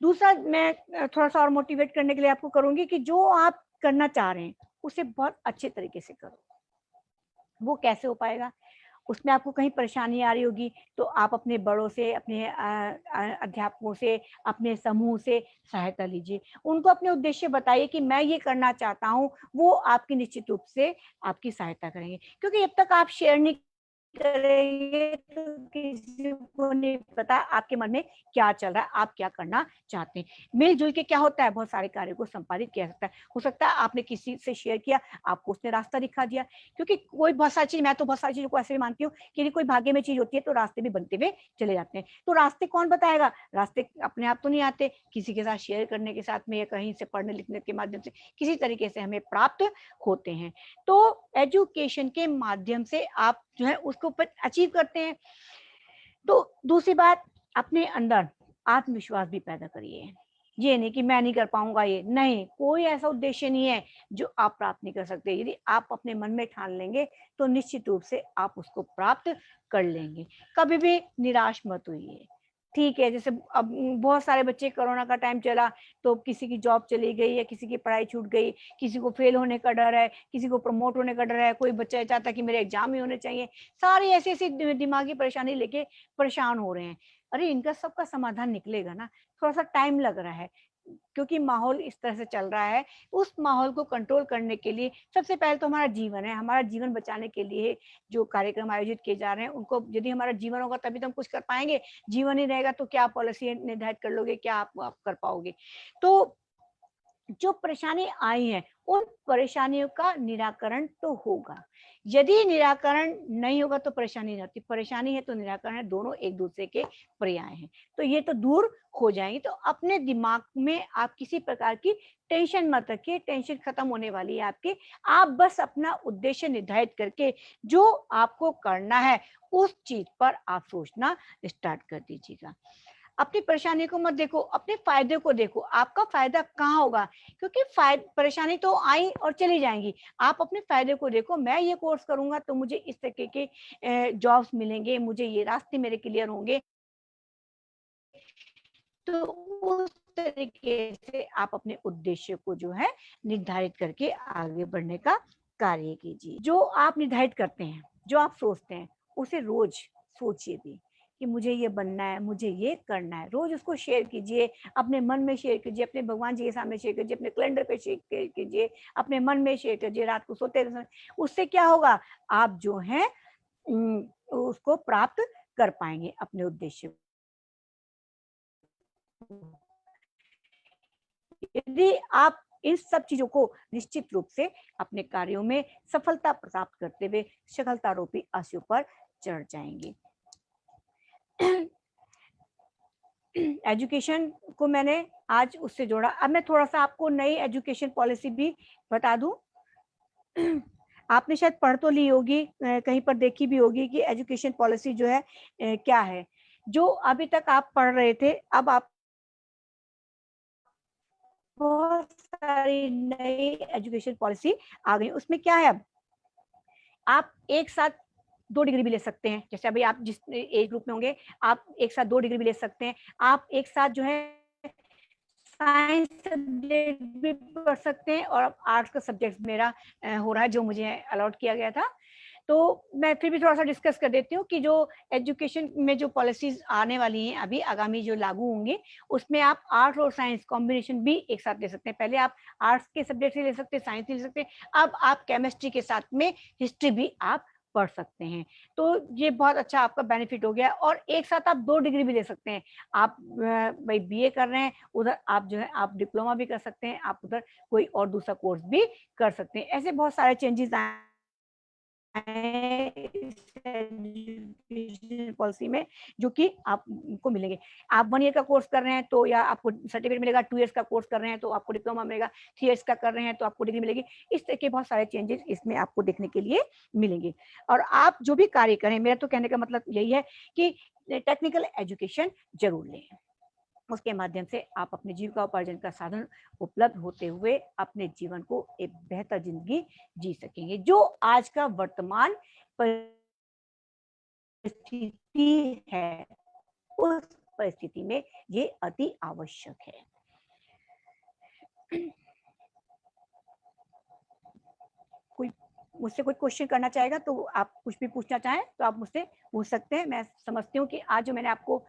दूसरा, मैं थोड़ा सा और मोटिवेट करने के लिए आपको करूंगी कि जो आप करना चाह रहे हैं उसे बहुत अच्छे तरीके से करो। वो कैसे हो पाएगा? उसमें आपको कहीं परेशानी आ रही होगी तो आप अपने बड़ों से, अपने अध्यापकों से, अपने समूह से सहायता लीजिए। उनको अपने उद्देश्य बताइए कि मैं ये करना चाहता हूँ। वो आपकी निश्चित रूप से आपकी सहायता करेंगे, क्योंकि जब तक आप शेयर नहीं करेंगे तो किसी को नहीं पता आपके मन में क्या चल रहा है, आप क्या करना चाहते हैं। मिलजुल के क्या होता है, बहुत सारे कार्यों को संपादित किया सकता है। हो सकता है आपने किसी से शेयर किया, आपको उसने रास्ता दिखा दिया, क्योंकि कोई बहुत सारी चीज, मैं तो बहुत सारी चीजों को ऐसे भी मानती हूँ कि कोई भाग्य में चीज होती है तो रास्ते भी बनते हुए चले जाते हैं। तो रास्ते कौन बताएगा? रास्ते अपने आप तो नहीं आते, किसी के साथ शेयर करने के साथ में या कहीं से पढ़ने लिखने के माध्यम से किसी तरीके से हमें प्राप्त होते हैं। तो एजुकेशन के माध्यम से आप जो है उसको अचीव करते हैं। तो दूसरी बात, अपने अंदर आत्मविश्वास भी पैदा करिए। ये नहीं कि मैं नहीं कर पाऊंगा, ये नहीं, कोई ऐसा उद्देश्य नहीं है जो आप प्राप्त नहीं कर सकते। यदि आप अपने मन में ठान लेंगे तो निश्चित रूप से आप उसको प्राप्त कर लेंगे। कभी भी निराश मत होइए। ठीक है, जैसे अब बहुत सारे बच्चे, कोरोना का टाइम चला तो किसी की जॉब चली गई या किसी की पढ़ाई छूट गई, किसी को फेल होने का डर है, किसी को प्रमोट होने का डर है, कोई बच्चा चाहता है कि मेरे एग्जाम ही होने चाहिए। सारी ऐसी ऐसी दिमागी परेशानी लेके परेशान हो रहे हैं। अरे इनका सबका समाधान निकलेगा ना, थोड़ा सा टाइम लग रहा है क्योंकि माहौल इस तरह से चल रहा है। उस माहौल को कंट्रोल करने के लिए सबसे पहले तो हमारा जीवन है, हमारा जीवन बचाने के लिए जो कार्यक्रम आयोजित किए जा रहे हैं उनको, यदि हमारा जीवन होगा तभी तो हम कुछ कर पाएंगे। जीवन ही रहेगा तो क्या पॉलिसी निर्धारित कर लोगे, क्या आप कर पाओगे? तो जो परेशानी आई है उन परेशानियों का निराकरण तो होगा। यदि निराकरण नहीं होगा तो परेशानी नहीं होती, परेशानी है तो निराकरण है, दोनों एक दूसरे के पर्याय हैं, तो ये तो दूर हो जाएंगे। तो अपने दिमाग में आप किसी प्रकार की टेंशन मत रखिए, टेंशन खत्म होने वाली है आपकी। आप बस अपना उद्देश्य निर्धारित करके जो आपको करना है उस चीज पर आप सोचना स्टार्ट कर दीजिएगा। अपनी परेशानी को मत देखो, अपने फायदे को देखो, आपका फायदा कहाँ होगा, क्योंकि परेशानी तो आई और चली जाएंगी। आप अपने फायदे को देखो, मैं ये कोर्स करूंगा तो मुझे इस तरीके के जॉब्स मिलेंगे, मुझे ये रास्ते मेरे क्लियर होंगे। तो उस तरीके से आप अपने उद्देश्य को जो है निर्धारित करके आगे बढ़ने का कार्य कीजिए। जो आप निर्धारित करते हैं, जो आप सोचते हैं, उसे रोज सोचिए भी कि मुझे ये बनना है, मुझे ये करना है। रोज उसको शेयर कीजिए, अपने मन में शेयर कीजिए, अपने भगवान जी के सामने शेयर कीजिए, अपने कैलेंडर पे शेयर कीजिए, अपने मन में शेयर कीजिए, रात को सोते समय। उससे क्या होगा, आप जो है उसको प्राप्त कर पाएंगे अपने उद्देश्य। यदि आप इन सब चीजों को निश्चित रूप से अपने कार्यों में सफलता प्राप्त करते हुए सफलतारूपी आशयों पर चढ़ जाएंगे। एजुकेशन को मैंने आज उससे जोड़ा। अब मैं थोड़ा सा आपको नई एजुकेशन पॉलिसी भी बता दूं। आपने शायद पढ़ तो ली होगी, कहीं पर देखी भी होगी कि एजुकेशन पॉलिसी जो है क्या है। जो अभी तक आप पढ़ रहे थे, अब आप बहुत सारी नई एजुकेशन पॉलिसी आ गई। उसमें क्या है, अब आप एक साथ 2 डिग्री भी ले सकते हैं। जैसे अभी आप जिस एज ग्रुप में होंगे, आप एक साथ 2 डिग्री भी ले सकते हैं। आप एक साथ जो है साइंस सब्जेक्ट भी पढ़ सकते हैं, और आर्ट्स का सब्जेक्ट मेरा हो रहा है जो मुझे अलॉट किया गया था। तो मैं फिर भी थोड़ा सा डिस्कस कर देती हूँ कि जो एजुकेशन में जो पॉलिसीज आने वाली हैं अभी आगामी जो लागू होंगे, उसमें आप आर्ट्स और साइंस कॉम्बिनेशन भी एक साथ ले सकते हैं। पहले आप आर्ट्स के सब्जेक्ट से ले सकते हैं, साइंस ले सकते हैं, अब आप केमिस्ट्री के साथ में हिस्ट्री भी आप पढ़ सकते हैं। तो ये बहुत अच्छा आपका बेनिफिट हो गया और एक साथ आप 2 डिग्री भी ले सकते हैं। आप भाई बीए कर रहे हैं, उधर आप जो है आप डिप्लोमा भी कर सकते हैं, आप उधर कोई और दूसरा कोर्स भी कर सकते हैं। ऐसे बहुत सारे चेंजेस आए एजुकेशन पॉलिसी में जो कि आपको मिलेंगे। आप 1 ईयर का कोर्स कर रहे हैं तो या आपको सर्टिफिकेट मिलेगा, 2 ईयर्स का कोर्स कर रहे हैं तो आपको डिप्लोमा मिलेगा, 3 ईयर्स का कर रहे हैं तो आपको डिग्री मिलेगी। इस तरह के बहुत सारे चेंजेस इसमें आपको देखने के लिए मिलेंगे। और आप जो भी कार्य करें, मेरा तो कहने का मतलब यही है कि टेक्निकल एजुकेशन ज़रूर लें। उसके माध्यम से आप अपने जीविकोपार्जन का साधन उपलब्ध होते हुए अपने जीवन को एक बेहतर जिंदगी जी सकेंगे, जो आज का वर्तमान परिस्थिति है, उस परिस्थिति में ये अति आवश्यक है। कोई मुझसे कोई क्वेश्चन करना चाहेगा तो आप कुछ भी पूछना चाहें तो आप मुझसे पूछ सकते हैं। मैं समझती हूँ कि आज जो मैंने आपको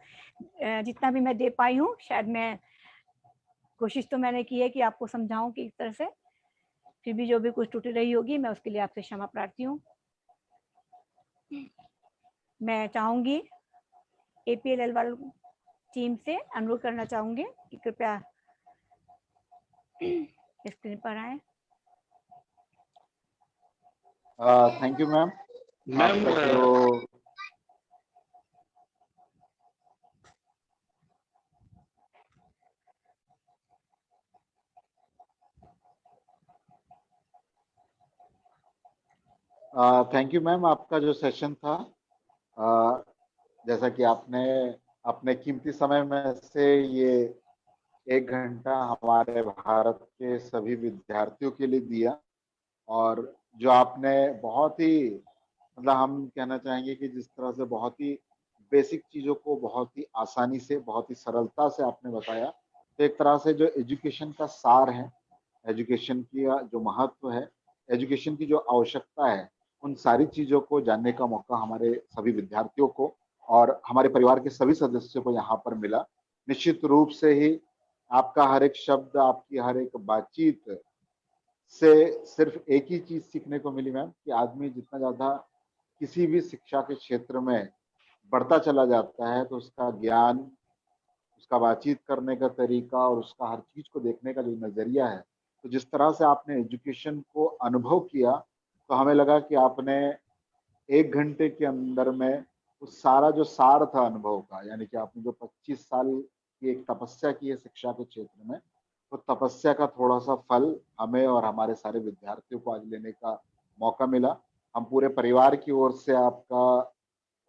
जितना भी मैं दे पाई हूँ, शायद मैं कोशिश तो मैंने की है कि आपको समझाऊं कि इस तरह से, फिर भी जो भी कुछ त्रुटि रही होगी मैं उसके लिए आपसे क्षमा प्रार्थी हूँ। मैं चाहूंगी एपीएलएल वालों टीम से अनुरोध करना चाहूंगी कि कृपया स्क्रीन पर आए। Thank you ma'am. Ma'am thank you ma'am, आपका जो सेशन था, जैसा कि आपने अपने कीमती समय में से ये 1 घंटा हमारे भारत के सभी विद्यार्थियों के लिए दिया, और जो आपने बहुत ही मतलब हम कहना चाहेंगे कि जिस तरह से बहुत ही बेसिक चीज़ों को बहुत ही आसानी से, बहुत ही सरलता से आपने बताया, तो एक तरह से जो एजुकेशन का सार है, एजुकेशन की जो महत्व है, एजुकेशन की जो आवश्यकता है, उन सारी चीज़ों को जानने का मौका हमारे सभी विद्यार्थियों को और हमारे परिवार के सभी सदस्यों को यहाँ पर मिला। निश्चित रूप से ही आपका हर एक शब्द, आपकी हर एक बातचीत से सिर्फ एक ही चीज़ सीखने को मिली मैम, कि आदमी जितना ज़्यादा किसी भी शिक्षा के क्षेत्र में बढ़ता चला जाता है, तो उसका ज्ञान, उसका बातचीत करने का तरीका और उसका हर चीज़ को देखने का जो नज़रिया है, तो जिस तरह से आपने एजुकेशन को अनुभव किया, तो हमें लगा कि आपने 1 घंटे के अंदर में उस सारा जो सार था अनुभव का, यानी कि आपने जो 25 साल की एक तपस्या की है शिक्षा के क्षेत्र में, तो तपस्या का थोड़ा-सा फल हमें और हमारे सारे विद्यार्थियों को आज लेने का मौका मिला। हम पूरे परिवार की ओर से आपका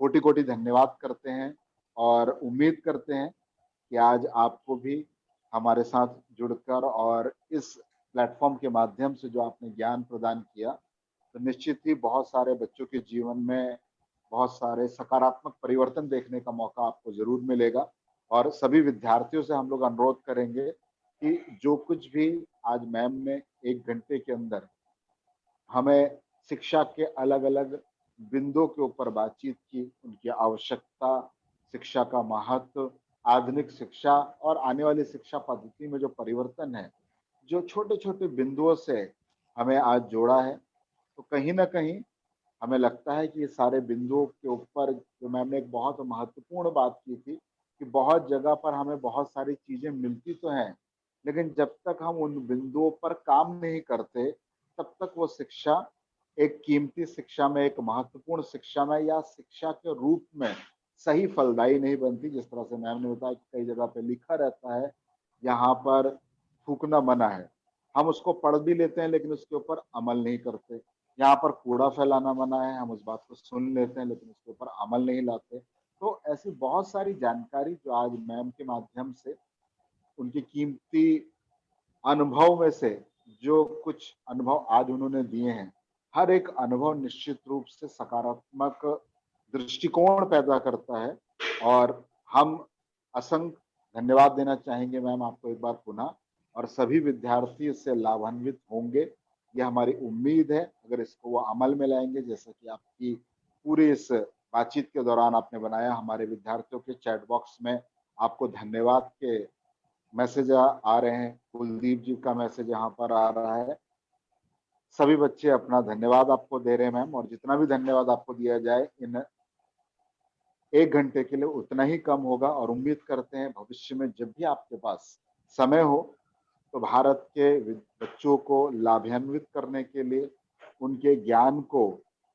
कोटि-कोटि धन्यवाद करते हैं और उम्मीद करते हैं कि आज आपको भी हमारे साथ जुड़कर और इस प्लेटफ़ॉर्म के माध्यम से जो आपने ज्ञान प्रदान किया, तो निश्चित ही बहुत सारे बच्चों के जीवन में बहुत सारे सकारात्मक परिवर्तन देखने का मौका आपको ज़रूर मिलेगा। और सभी विद्यार्थियों से हम लोग अनुरोध करेंगे कि जो कुछ भी आज मैम ने 1 घंटे के अंदर हमें शिक्षा के अलग-अलग बिंदुओं के ऊपर बातचीत की, उनकी आवश्यकता, शिक्षा का महत्व, आधुनिक शिक्षा और आने वाली शिक्षा पद्धति में जो परिवर्तन है, जो छोटे-छोटे बिंदुओं से हमें आज जोड़ा है, तो कहीं न कहीं हमें लगता है कि ये सारे बिंदुओं के ऊपर जो मैम ने एक बहुत महत्वपूर्ण बात की थी, कि बहुत जगह पर हमें बहुत सारी चीज़ें मिलती तो हैं, लेकिन जब तक हम उन बिंदुओं पर काम नहीं करते, तब तक वो शिक्षा एक कीमती शिक्षा में, एक महत्वपूर्ण शिक्षा में या शिक्षा के रूप में सही फलदायी नहीं बनती। जिस तरह से मैम ने बताया कि कई जगह पे लिखा रहता है, यहाँ पर थूकना मना है। हम उसको पढ़ भी लेते हैं लेकिन उसके ऊपर अमल नहीं करते। यहाँ पर कूड़ा फैलाना मना है, हम उस बात को सुन लेते हैं लेकिन उसके ऊपर अमल नहीं लाते। तो ऐसी बहुत सारी जानकारी जो आज मैम के माध्यम से, उनकी कीमती अनुभव में से जो कुछ अनुभव आज उन्होंने दिए हैं, हर एक अनुभव निश्चित रूप से सकारात्मक दृष्टिकोण पैदा करता है और हम असंख्य धन्यवाद देना चाहेंगे मैम आपको एक बार पुनः, और सभी विद्यार्थी इससे लाभान्वित होंगे, ये हमारी उम्मीद है। अगर इसको वो अमल में लाएंगे, जैसा कि आपकी पूरी इस बातचीत के दौरान आपने बनाया, हमारे विद्यार्थियों के चैट बॉक्स में आपको धन्यवाद के मैसेज आ रहे हैं। कुलदीप जी का मैसेज यहाँ पर आ रहा है सभी बच्चे अपना धन्यवाद आपको दे रहे हैं मैम, और जितना भी धन्यवाद आपको दिया जाए इन 1 घंटे के लिए उतना ही कम होगा। और उम्मीद करते हैं भविष्य में जब भी आपके पास समय हो तो भारत के बच्चों को लाभान्वित करने के लिए, उनके ज्ञान को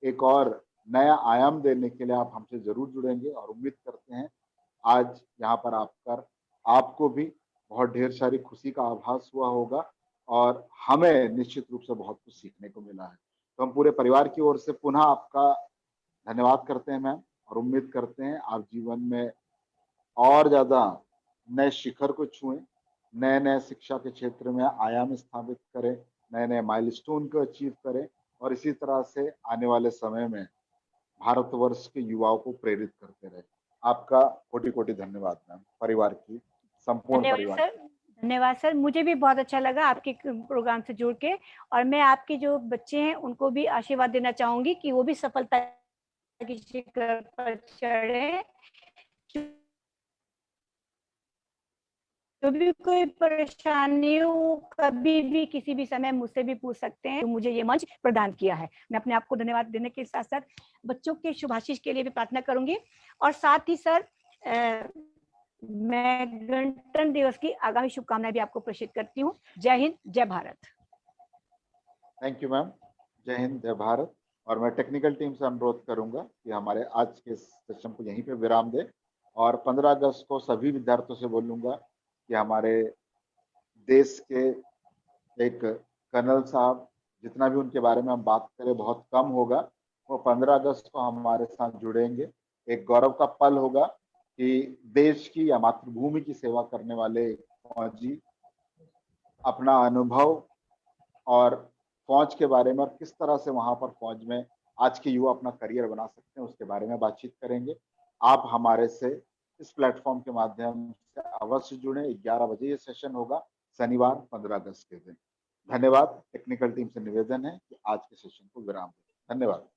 एक और नया आयाम देने के लिए आप हमसे जरूर जुड़ेंगे। और उम्मीद करते हैं आज यहाँ पर आकर आपको भी बहुत ढेर सारी खुशी का आभास हुआ होगा, और हमें निश्चित रूप से बहुत कुछ सीखने को मिला है। तो हम पूरे परिवार की ओर से पुनः आपका धन्यवाद करते हैं मैम, और उम्मीद करते हैं आप जीवन में और ज्यादा नए शिखर को छुएं, नए नए शिक्षा के क्षेत्र में आयाम स्थापित करें, नए नए माइलस्टोन को अचीव करें, और इसी तरह से आने वाले समय में भारतवर्ष के युवाओं को प्रेरित करते रहे। आपका कोटि कोटि धन्यवाद मैम, परिवार की, संपूर्ण धन्यवाद परिवार सर। धन्यवाद सर, मुझे भी बहुत अच्छा लगा आपके प्रोग्राम से जुड़ के। और मैं आपके जो बच्चे हैं उनको भी आशीर्वाद देना चाहूंगी कि वो भी सफलता की शिखर पर चढ़े। जो भी कोई परेशानी हो, कभी भी किसी भी समय मुझसे भी पूछ सकते हैं। तो मुझे ये मंच प्रदान किया है, मैं अपने आप को धन्यवाद देने के साथ साथ बच्चों के शुभाशीष के लिए भी प्रार्थना करूंगी। और साथ ही सर मैं गणतंत्र दिवस की आगामी शुभकामनाएं भी आपको प्रेषित करती हूँ। जय हिंद, जय भारत। Thank you ma'am. जय हिंद, जय भारत। और मैं टेक्निकल टीम से अनुरोध करूंगा कि हमारे आज के सेशन को यहीं पे विराम दे, और 15 अगस्त को सभी विद्यार्थियों से बोलूंगा कि हमारे देश के एक कर्नल साहब, जितना भी उनके बारे में हम बात करें बहुत कम होगा, वो 15 अगस्त को हमारे साथ जुड़ेंगे। एक गौरव का पल होगा कि देश की या मातृभूमि की सेवा करने वाले फौजी अपना अनुभव और फौज के बारे में, और किस तरह से वहां पर फौज में आज के युवा अपना करियर बना सकते हैं, उसके बारे में बातचीत करेंगे। आप हमारे से इस प्लेटफॉर्म के माध्यम से अवश्य जुड़े। 11 बजे ये सेशन होगा, शनिवार 15 अगस्त के दिन। धन्यवाद। टेक्निकल टीम से निवेदन है कि आज के सेशन को विराम दें। धन्यवाद।